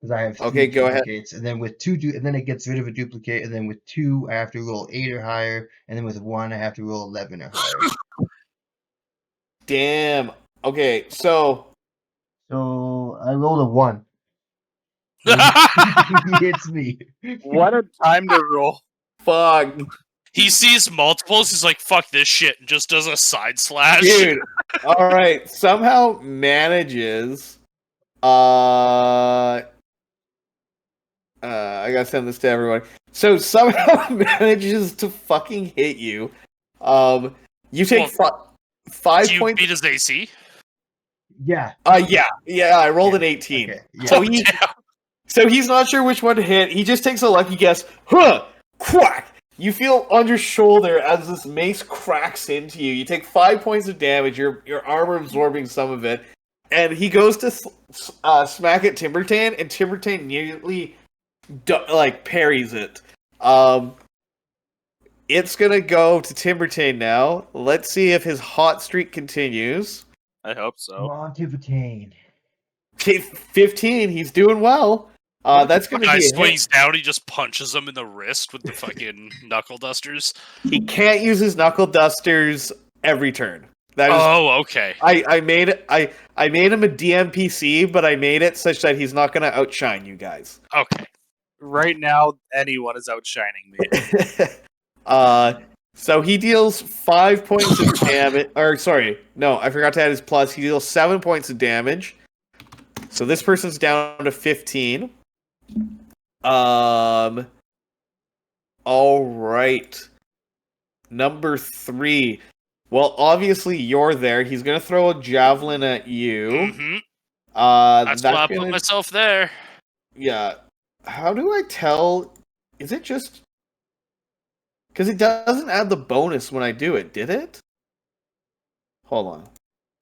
Because I have 3 duplicates, and then with 2, and then it gets rid of a duplicate, and then with 2, I have to roll 8 or higher, and then with 1, I have to roll 11 or higher. Damn. Okay, so I rolled a 1. He hits me. What a time to roll. Fuck. He sees multiples, he's like, fuck this shit, and just does a side slash. Dude. Alright, somehow manages... I gotta send this to everyone. So somehow manages to fucking hit you. You take 5 do you points. beat his AC? Yeah. Yeah. I rolled an 18. Okay. Yeah. So he's not sure which one to hit. He just takes a lucky guess. Huh! Quack! You feel on your shoulder as this mace cracks into you. You take 5 points of damage. Your armor absorbing some of it. And he goes to smack at Timbertane, and Timbertane nearly parries it. It's gonna go to Timbertane now. Let's see if his hot streak continues. I hope so. Come on, Timbertane. Okay, 15. He's doing well. That's gonna be. Swings down. He just punches him in the wrist with the fucking knuckle dusters. He can't use his knuckle dusters every turn. That is, Oh, okay. I made it. I made him a DMPC, but I made it such that he's not going to outshine you guys. Okay. Right now, anyone is outshining me. So he deals 5 points of damage. Or sorry, no, I forgot to add his plus. He deals 7 points of damage. So this person's down to 15. All right. Number 3. Well, obviously you're there. He's gonna throw a javelin at you. Mm-hmm. That's why I gonna, put myself there. yeah. How do I tell? Is it just because it doesn't add the bonus when I do it? Did it? Hold on.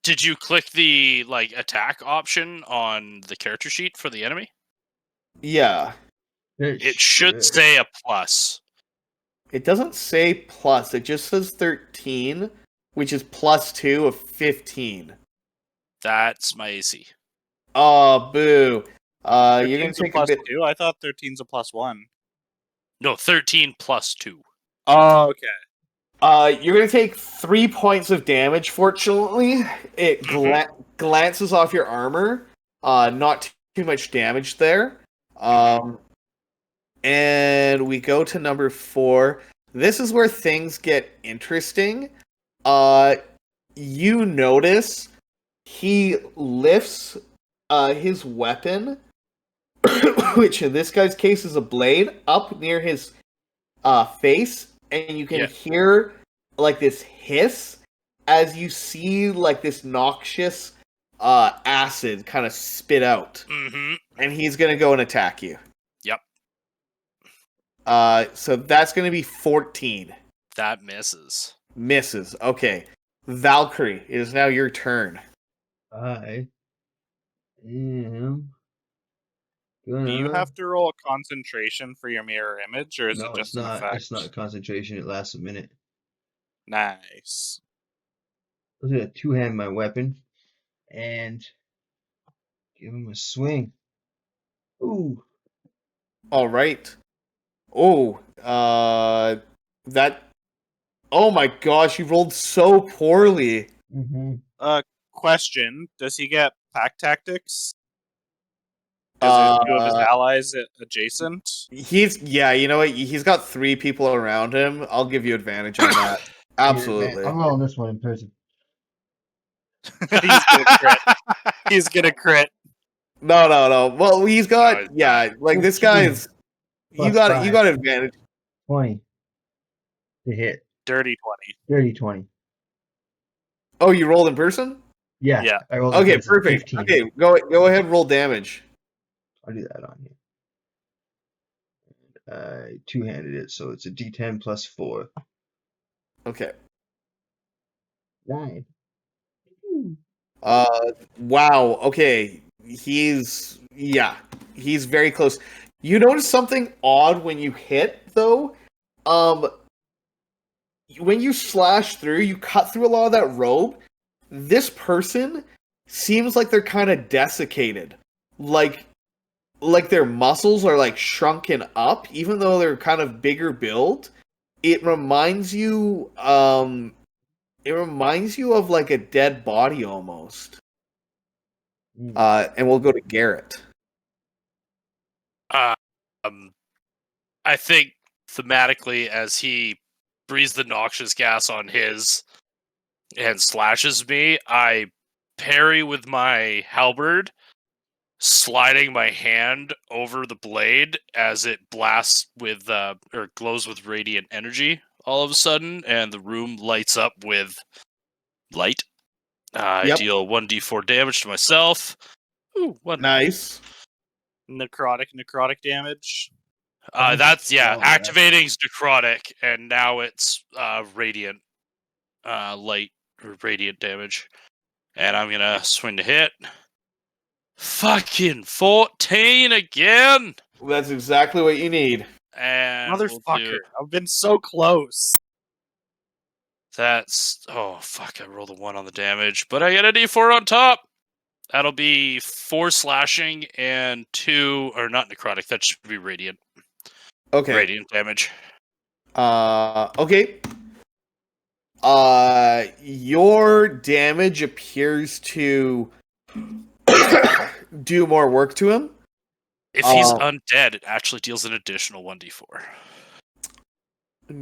Did you click the attack option on the character sheet for the enemy? Yeah. It should say a plus. It doesn't say plus. It just says 13, which is plus 2 of 15. That's my AC. Oh, boo. You're gonna 13's a take a plus bit. 2? I thought 13's a plus 1. No, 13 plus 2. Oh, okay. You're gonna take 3 points of damage. Fortunately, it glances off your armor. Not too much damage there. And we go to number 4. This is where things get interesting. You notice he lifts his weapon, which in this guy's case is a blade, up near his face, and you can hear this hiss as you see this noxious acid kind of spit out. Mm-hmm. And he's gonna go and attack you. Yep. So that's gonna be 14. That misses. Misses. Okay. Valkyrie, it is now your turn. I am gonna... Do you have to roll a concentration for your mirror image, or is it just an effect? It's not concentration. It lasts a minute. Nice. I'm gonna two-hand my weapon and give him a swing. Ooh. All right. Oh, that. Oh my gosh, you rolled so poorly. Mm-hmm. Question: does he get pack tactics? Is it two of his allies adjacent? You know what? He's got 3 people around him. I'll give you advantage on that. Absolutely. I'm rolling this one in person. He's gonna crit. He's gonna crit. No. Well, he's got this guy's. You got 5. you got advantage. 20 to hit. Dirty 30, 20. Oh, you rolled in person? Yeah. Yeah. I rolled Okay, in person. perfect. 15. Okay, go ahead. Roll damage. I'll do that on here. I two-handed it, so it's a D10 plus 4. Okay. 9. Wow. Okay. He's very close. You notice something odd when you hit, though. When you slash through, you cut through a lot of that robe. This person seems like they're kind of desiccated. Like their muscles are shrunken up, even though they're kind of bigger build. It reminds you of a dead body almost. And we'll go to Garrett. I think thematically, as he breathes the noxious gas on his and slashes me, I parry with my halberd, sliding my hand over the blade as it blasts with or glows with radiant energy all of a sudden, and the room lights up with light. I deal 1d4 damage to myself. Ooh, 1. Nice. necrotic damage. That's activating's necrotic, and now it's radiant light or radiant damage. And I'm gonna swing to hit. Fucking 14 again. That's exactly what you need. And Motherfucker, I've been so close. That's I rolled a 1 on the damage, but I get a d4 on top. That'll be 4 slashing and 2, or not necrotic. That should be radiant. Okay. Radiant damage. Okay. Your damage appears to do more work to him. If he's undead, it actually deals an additional 1d4.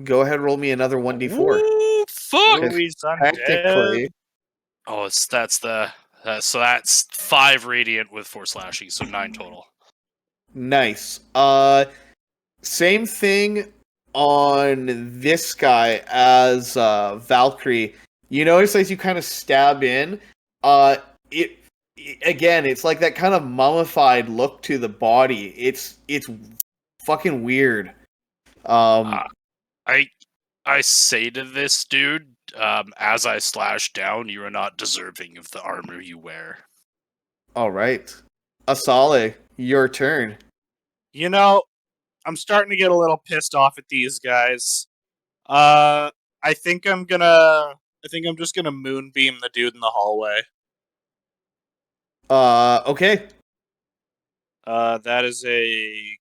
Go ahead, roll me another 1d4. Ooh, fuck! Ooh, he's undead. Technically, Oh, that's 5 radiant with 4 slashing, so 9 total. nice. Same thing on this guy as Valkyrie. You notice as you kind of stab in, it's like that kind of mummified look to the body. It's fucking weird. I say to this dude, as I slash down, you are not deserving of the armor you wear. All right, Asale, your turn. You know, I'm starting to get a little pissed off at these guys. I think I'm just gonna moonbeam the dude in the hallway. Okay. That is a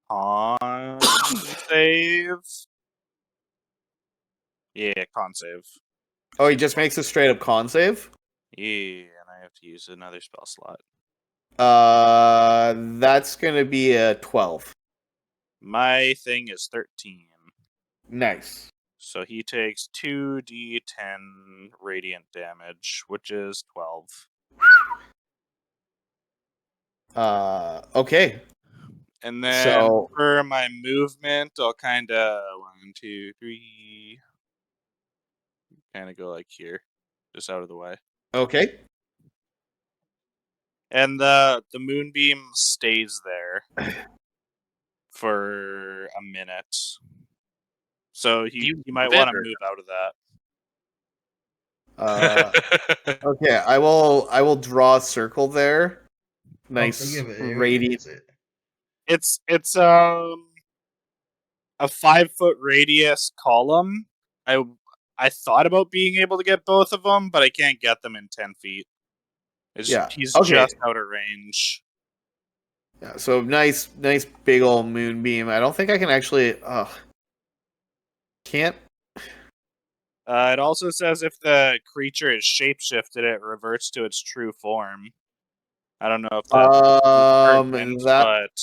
con save. Yeah, con save. Oh, he just makes a straight up con save. Yeah, and I have to use another spell slot. That's gonna be a 12. My thing is 13. Nice. So he takes 2d10 radiant damage, which is 12. Okay. And then So- for my movement, I'll kind of 1, 2, 3. Kind of go like here, just out of the way. Okay. And the moonbeam stays there for a minute. So he might want to move out of that. Okay. I will draw a circle there. Nice. Radiant. It's a 5-foot radius column. I thought about being able to get both of them, but I can't get them in 10 feet. He's just out of range. Yeah, so nice big old moonbeam. I don't think I can actually. Can't. It also says if the creature is shapeshifted, it reverts to its true form. I don't know if that's pertinent, but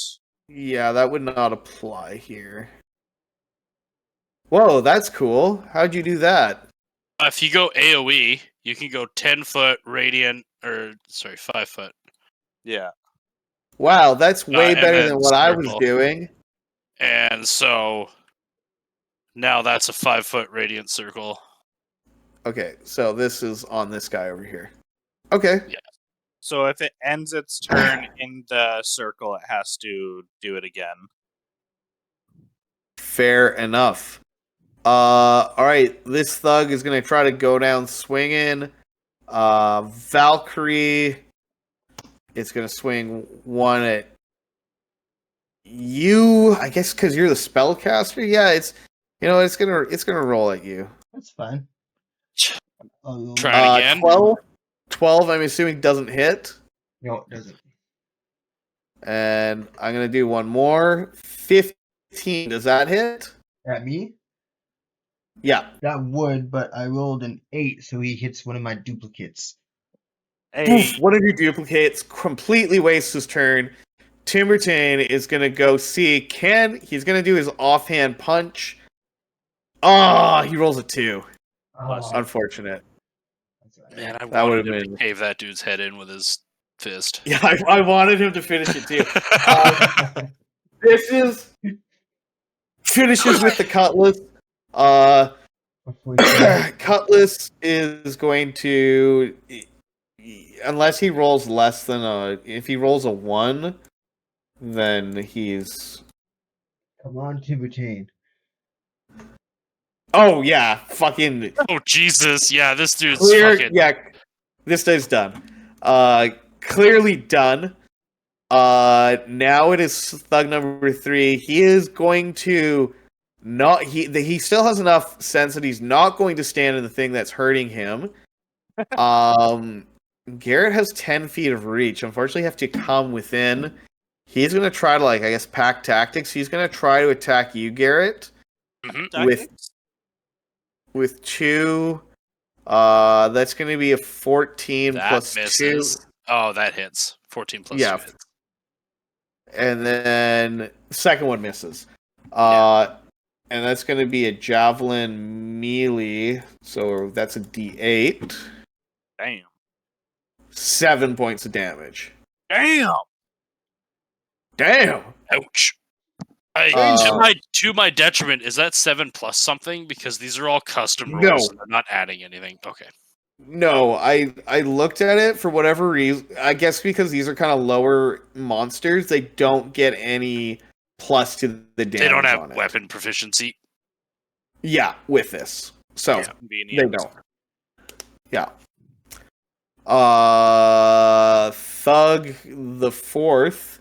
yeah, that would not apply here. Whoa, that's cool. How'd you do that? If you go AoE, you can go 10-foot radiant, 5-foot. Yeah. Wow, that's way better than what I was circle. doing. And so now that's a 5-foot radiant circle. Okay, so this is on this guy over here. Okay. Yeah. So if it ends its turn in the circle, it has to do it again. Fair enough. All right, this thug is gonna try to go down swinging. Valkyrie, it's gonna swing one at you. I guess because you're the spellcaster. Yeah, it's gonna roll at you. That's fine. Try it again. 12, I'm assuming doesn't hit. No, it doesn't. And I'm gonna do one more. 15. Does that hit? At me? Yeah. That would, but I rolled an 8, so he hits one of my duplicates. Hey, Oof, one of your duplicates completely wastes his turn. Timberton is gonna go see he's gonna do his offhand punch. He rolls a 2. Oh, Unfortunate. Man, I That wanted would've him to been- cave that dude's head in with his fist. Yeah, I wanted him to finish it too. This is finishes with the cutlass. Cutlass is going to, unless he rolls less than if he rolls a 1, then he's. Come on, Tibertane. Oh yeah, fucking Oh Jesus! Yeah, this dude's clear. fucking. Yeah, this dude's done. Clearly done. Now it is thug number 3. He is going to not. He still has enough sense that he's not going to stand in the thing that's hurting him. Garrett has 10 feet of reach. Unfortunately, you have to come within. He's going to try to pack tactics. He's going to try to attack you, Garrett, Mhm. with 2. That's going to be a 14 That plus misses. 2. Oh, that hits. 14 plus Yeah. 2 hits. And then the second one misses. And that's going to be a javelin melee. So that's a D8. Damn. 7 points of damage. Damn. Damn. Ouch. To my detriment, is that 7 plus something? Because these are all custom rolls No. and they're not adding anything. Okay. No, I looked at it for whatever reason. I guess because these are kind of lower monsters, they don't get any plus to the damage. They don't have on it. weapon proficiency. Yeah, with this. So Yeah. Convenient. they don't. Yeah. Thug the fourth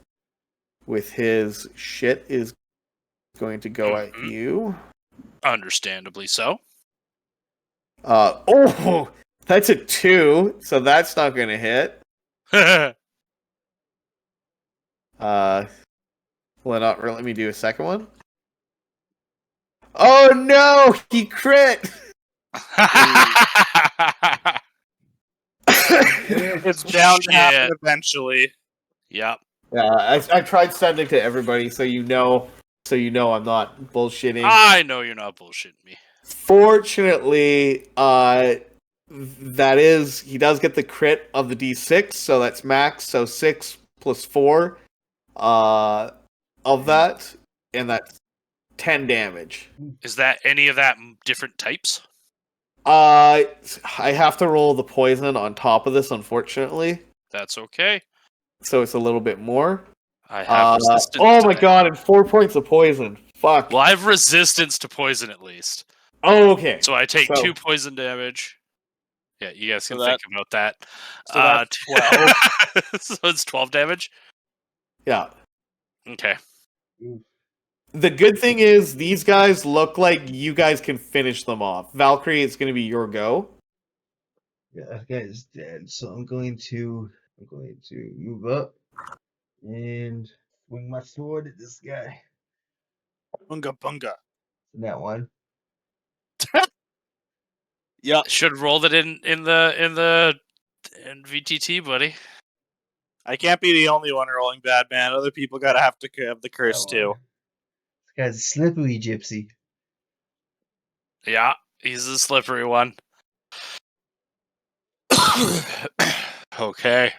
with his shit is going to go at you. Understandably so. Oh, that's a 2, so that's not going to hit. Will it not let me do a second one? Oh no, he crit! It's bound to happen eventually. Yep. Yeah, I tried sending to everybody so you know I'm not bullshitting. I know you're not bullshitting me. Fortunately, that is, he does get the crit of the D6, so that's max, so 6 plus 4 of that, and that's 10 damage. Is that any of that different types? I have to roll the poison on top of this, unfortunately, That's okay. so it's a little bit more. I have resistance. Oh my god, and 4 points of poison. Fuck. Well, I have resistance to poison at least. Oh, okay. So I take 2 poison damage. Yeah, you guys can So think about that. So that's 12. So it's 12 damage? Yeah. Okay. The good thing is, these guys look like you guys can finish them off. Valkyrie, it's going to be your go. Yeah, that guy is dead. So I'm going to move up and swing my sword at this guy. Bunga bunga. That one. Yeah. Should have rolled it in VTT, buddy. I can't be the only one rolling bad, man. Other people gotta have to have the curse That too. one. This guy's a slippery gypsy. Yeah, he's a slippery one. Okay.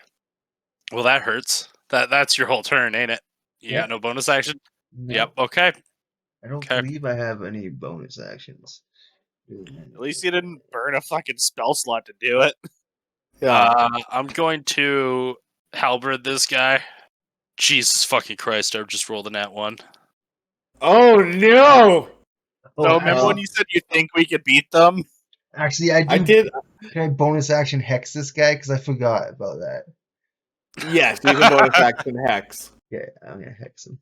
Well, that hurts. That's your whole turn, ain't it? You Yeah. got no bonus action? No, Yep, okay. I don't Okay. believe I have any bonus actions. At least you didn't burn a fucking spell slot to do it. Yeah. I'm going to halberd this guy. Jesus fucking Christ, I just rolled a nat 1. Oh no! So remember when you said you think we could beat them? Actually, I did. Can I bonus action hex this guy? Because I forgot about that. Yes, you can bonus action hex. Okay, I'm gonna hex him.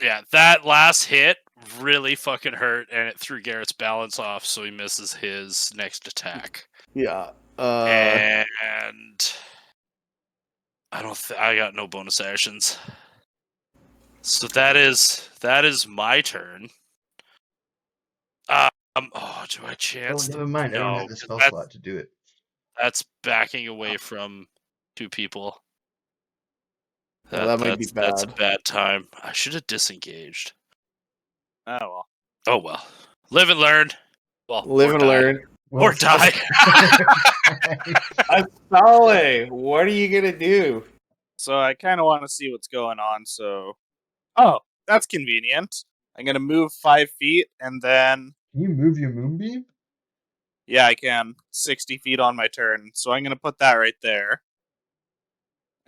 Yeah, that last hit really fucking hurt, and it threw Garrett's balance off, so he misses his next attack. Yeah. And I got no bonus actions. So that is my turn. Do I chance? Oh, never mind. I don't No, have the spell that's- slot to do it. That's backing away from 2 people. That might be That's a bad. bad time. I should have disengaged. Oh well. Oh well. Live and learn. Well, Live or and die. learn. Or die. Asale, what are you gonna do? So I kind of want to see what's going on. So, oh, that's convenient. I'm gonna move 5 feet, and then Can you move your moonbeam? yeah, I can 60 feet on my turn. So I'm gonna put that right there,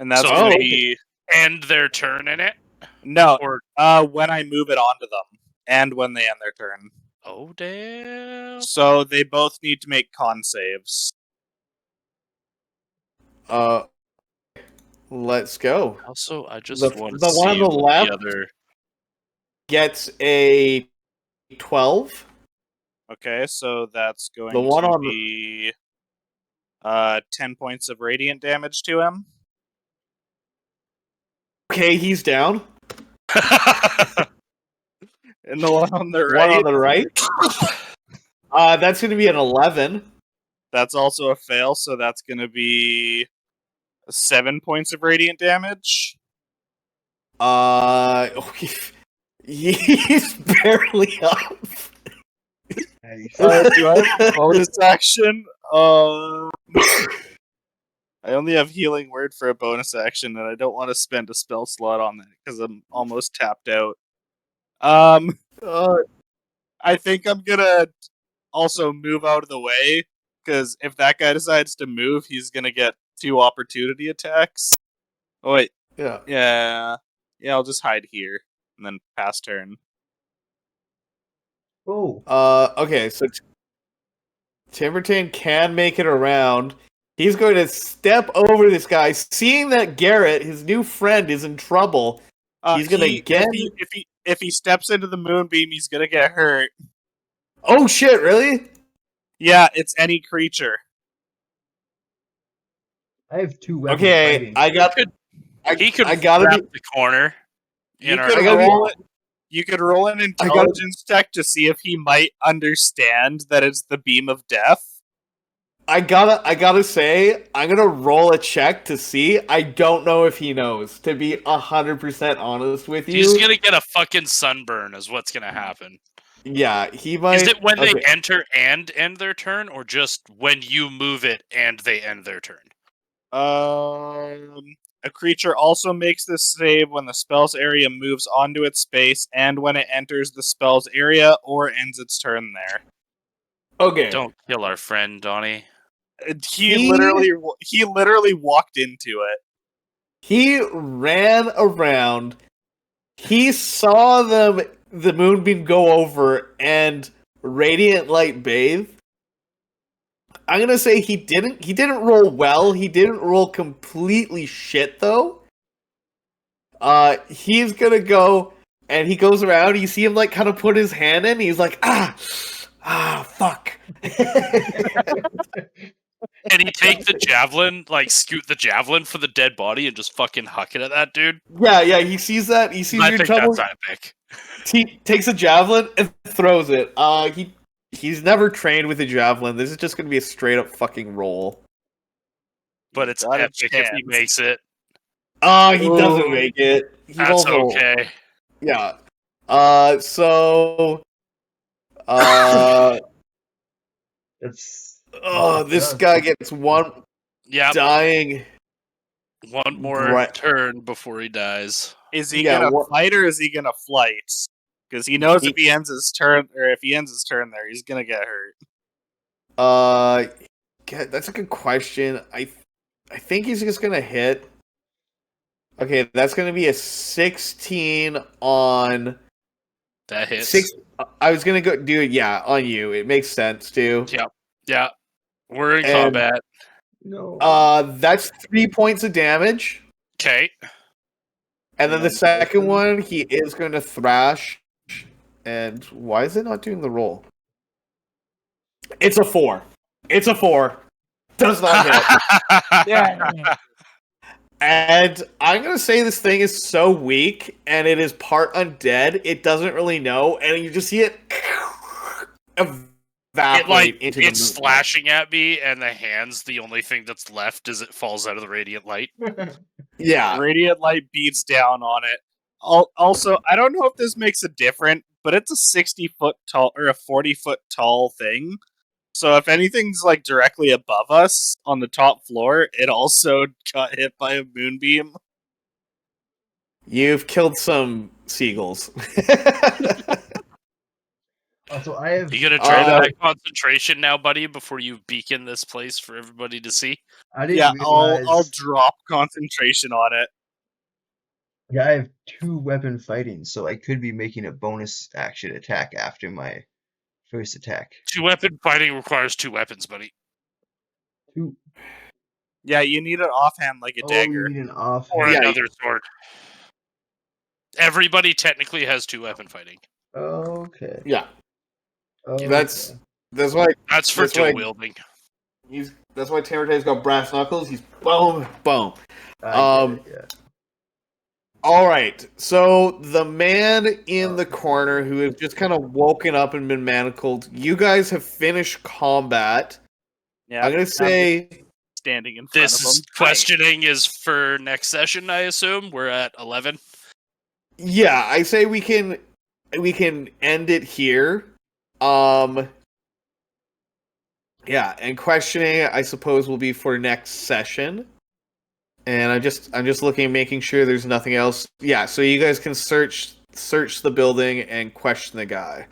and that's So gonna okay. be End their turn in it. no. Or When I move it onto them, and when they end their turn. oh damn. So they both need to make con saves. Let's go. Also, I just The- want to the see one on the what left? the other. Gets a 12. Okay, so that's going The one to on the- be 10 points of radiant damage to him. Okay, he's down. And the one on the One right, on the right. That's going to be an 11. That's also a fail, so that's going to be 7 points of radiant damage. He's barely up. Nice. Do I have a bonus action? I only have healing word for a bonus action, and I don't want to spend a spell slot on that because I'm almost tapped out. I think I'm gonna also move out of the way because if that guy decides to move, he's gonna get 2 opportunity attacks. Oh wait, yeah. I'll just hide here and then pass turn. Oh, Okay, so Timberton can make it around. He's going to step over this guy, seeing that Garrett, his new friend, is in trouble. He's gonna if he steps into the moonbeam, he's gonna get hurt. Oh shit! Really? Yeah, it's any creature. I have 2 weapons Okay, fighting. He could I gotta wrap be. the corner. You could roll an intelligence check to see if he might understand that it's the beam of death. I gotta say, I'm gonna roll a check to see. I don't know if he knows. To be 100% honest with you, He's gonna get a fucking sunburn. Is what's gonna happen. Yeah, he might. Is it when they enter and end their turn, or just when you move it and they end their turn? A creature also makes this save when the spell's area moves onto its space and when it enters the spell's area or ends its turn there. Okay. Don't kill our friend, Donnie. He literally walked into it. He ran around. He saw the moonbeam go over and radiant light bathe. I'm gonna say he didn't roll well. He didn't roll completely shit though. He's gonna go and he goes around. You see him like kind of put his hand in. He's like, fuck. And he take the javelin, like scoot the javelin for the dead body and just fucking huck it at that dude. Yeah. He sees that. He sees your trouble. That's epic. He takes a javelin and throws it. He's never trained with a javelin. This is just gonna be a straight up fucking roll. But it's epic if he makes it. He doesn't make it. That's okay. Yeah. This guy gets one dying. One more turn before he dies. Is he gonna fight or is he gonna flight? Because he knows if he ends his turn there, he's gonna get hurt. That's a good question. I think he's just gonna hit. Okay, that's gonna be a 16 on. That hits. I was gonna go do it. Yeah, on you. It makes sense too. Yep. Yeah. We're in combat. No. That's 3 points of damage. Okay. And then the second one, he is going to thrash. And why is it not doing the roll? It's a 4. Does not hit. Yeah. And I'm going to say this thing is so weak, and it is part undead, it doesn't really know, and you just see it evaporate into the moonlight. It's slashing at me, and the hand's the only thing that's left as it falls out of the radiant light. Yeah. Radiant light beats down on it. Also, I don't know if this makes a difference, but it's a 60-foot tall or a 40-foot tall thing. So if anything's like directly above us on the top floor, it also got hit by a moonbeam. You've killed some seagulls. Also, I have. You gonna try that concentration now, buddy, before you beacon this place for everybody to see? I didn't realize. I'll drop concentration on it. Yeah, I have 2 weapon fighting, so I could be making a bonus action attack after my first attack. 2 weapon fighting requires 2 weapons, buddy. 2. Yeah, you need an offhand like a dagger. You need an offhand. Or another sword. Everybody technically has 2 weapon fighting. Okay. Yeah. Okay. That's why. That's for dual wielding. That's why Terratay's got brass knuckles. He's boom, boom. All right. So the man in the corner who has just kind of woken up and been manacled. You guys have finished combat. Yeah, I'm gonna say, standing in front This of is him. questioning is for next session, I assume. We're at 11. yeah, I say we can end it here. Yeah, and questioning I suppose will be for next session. And I'm just looking, making sure there's nothing else. Yeah, so you guys can search the building and question the guy,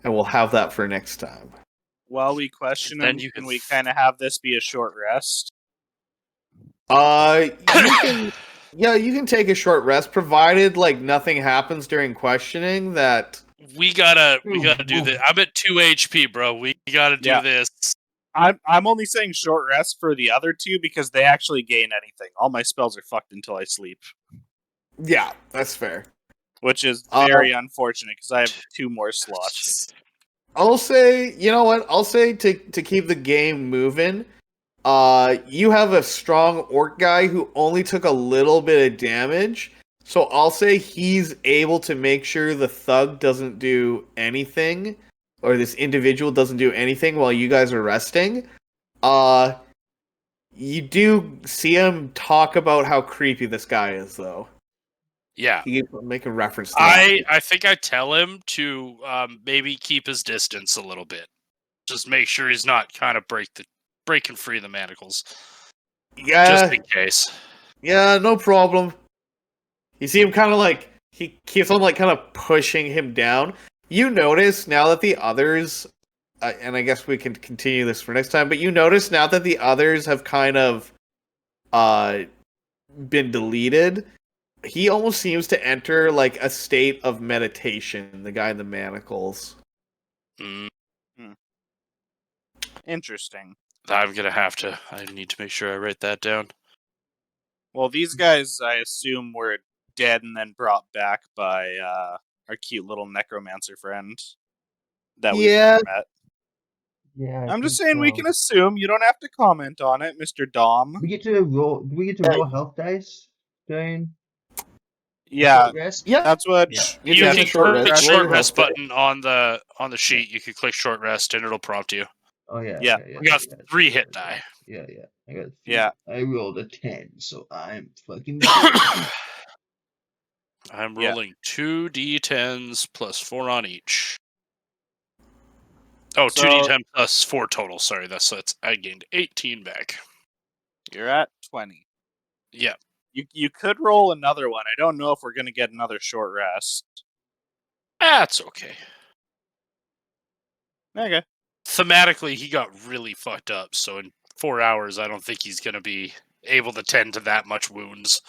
and we'll have that for next time. While we question Then him, you can can we kind of have this be a short rest? You can, yeah, you can take a short rest, provided like nothing happens during questioning. That We gotta do Ooh. this. I'm at 2 HP, bro. We gotta do Yeah. this. I'm only saying short rest for the other two because they actually gain anything. All my spells are fucked until I sleep, yeah, that's fair. which is very unfortunate because I have 2 more slots. I'll say, you know what? I'll say to keep the game moving. You have a strong orc guy who only took a little bit of damage, so I'll say he's able to make sure the thug doesn't do anything, or this individual doesn't do anything while you guys are resting. Uh, you do see him talk about how creepy this guy is, though. Yeah. He make a reference to that. I think I tell him to maybe keep his distance a little bit. Just make sure he's not kind of breaking free of the manacles. Yeah, Just in case. yeah, no problem. You see him kind of like, he keeps on like kind of pushing him down. You notice now that the others, and I guess we can continue this for next time, but you notice now that the others have kind of been deleted, he almost seems to enter like a state of meditation, the guy in the manacles. Mm, Interesting. I'm gonna have to. I need to make sure I write that down. Well, these guys, I assume, were dead and then brought back by our cute little necromancer friend that we've Yeah, never met. Yeah, I I'm just think saying we so. can assume. You don't have to comment on it, Mr. Dom. We get to roll. Do we get to roll health dice during Yeah, short rest? yeah. that's what Yeah. You're You taking can a short click rest. the Roll short your rest health die. button on the sheet. You can click short rest and it'll prompt you. Oh yeah. Yeah. Yeah. We got yeah, 3 hit die. Yeah. Yeah. I got. Yeah. I rolled a 10, so I'm fucking good. I'm Yeah. rolling 2 d10s plus 4 on each. Oh, So- 2d10 plus 4 total. Sorry, that's I gained 18 back. you're at 20. Yeah. You could roll another one. I don't know if we're gonna get another short rest. That's okay. Okay. Thematically, he got really fucked up, so in 4 hours, I don't think he's going to be able to tend to that much wounds.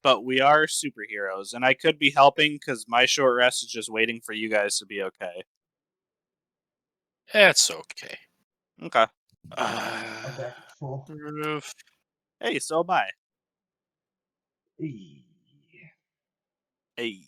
But we are superheroes, and I could be helping because my short rest is just waiting for you guys to be okay. That's okay. Okay. Okay. Full. Hey, so am I. Hey. Hey.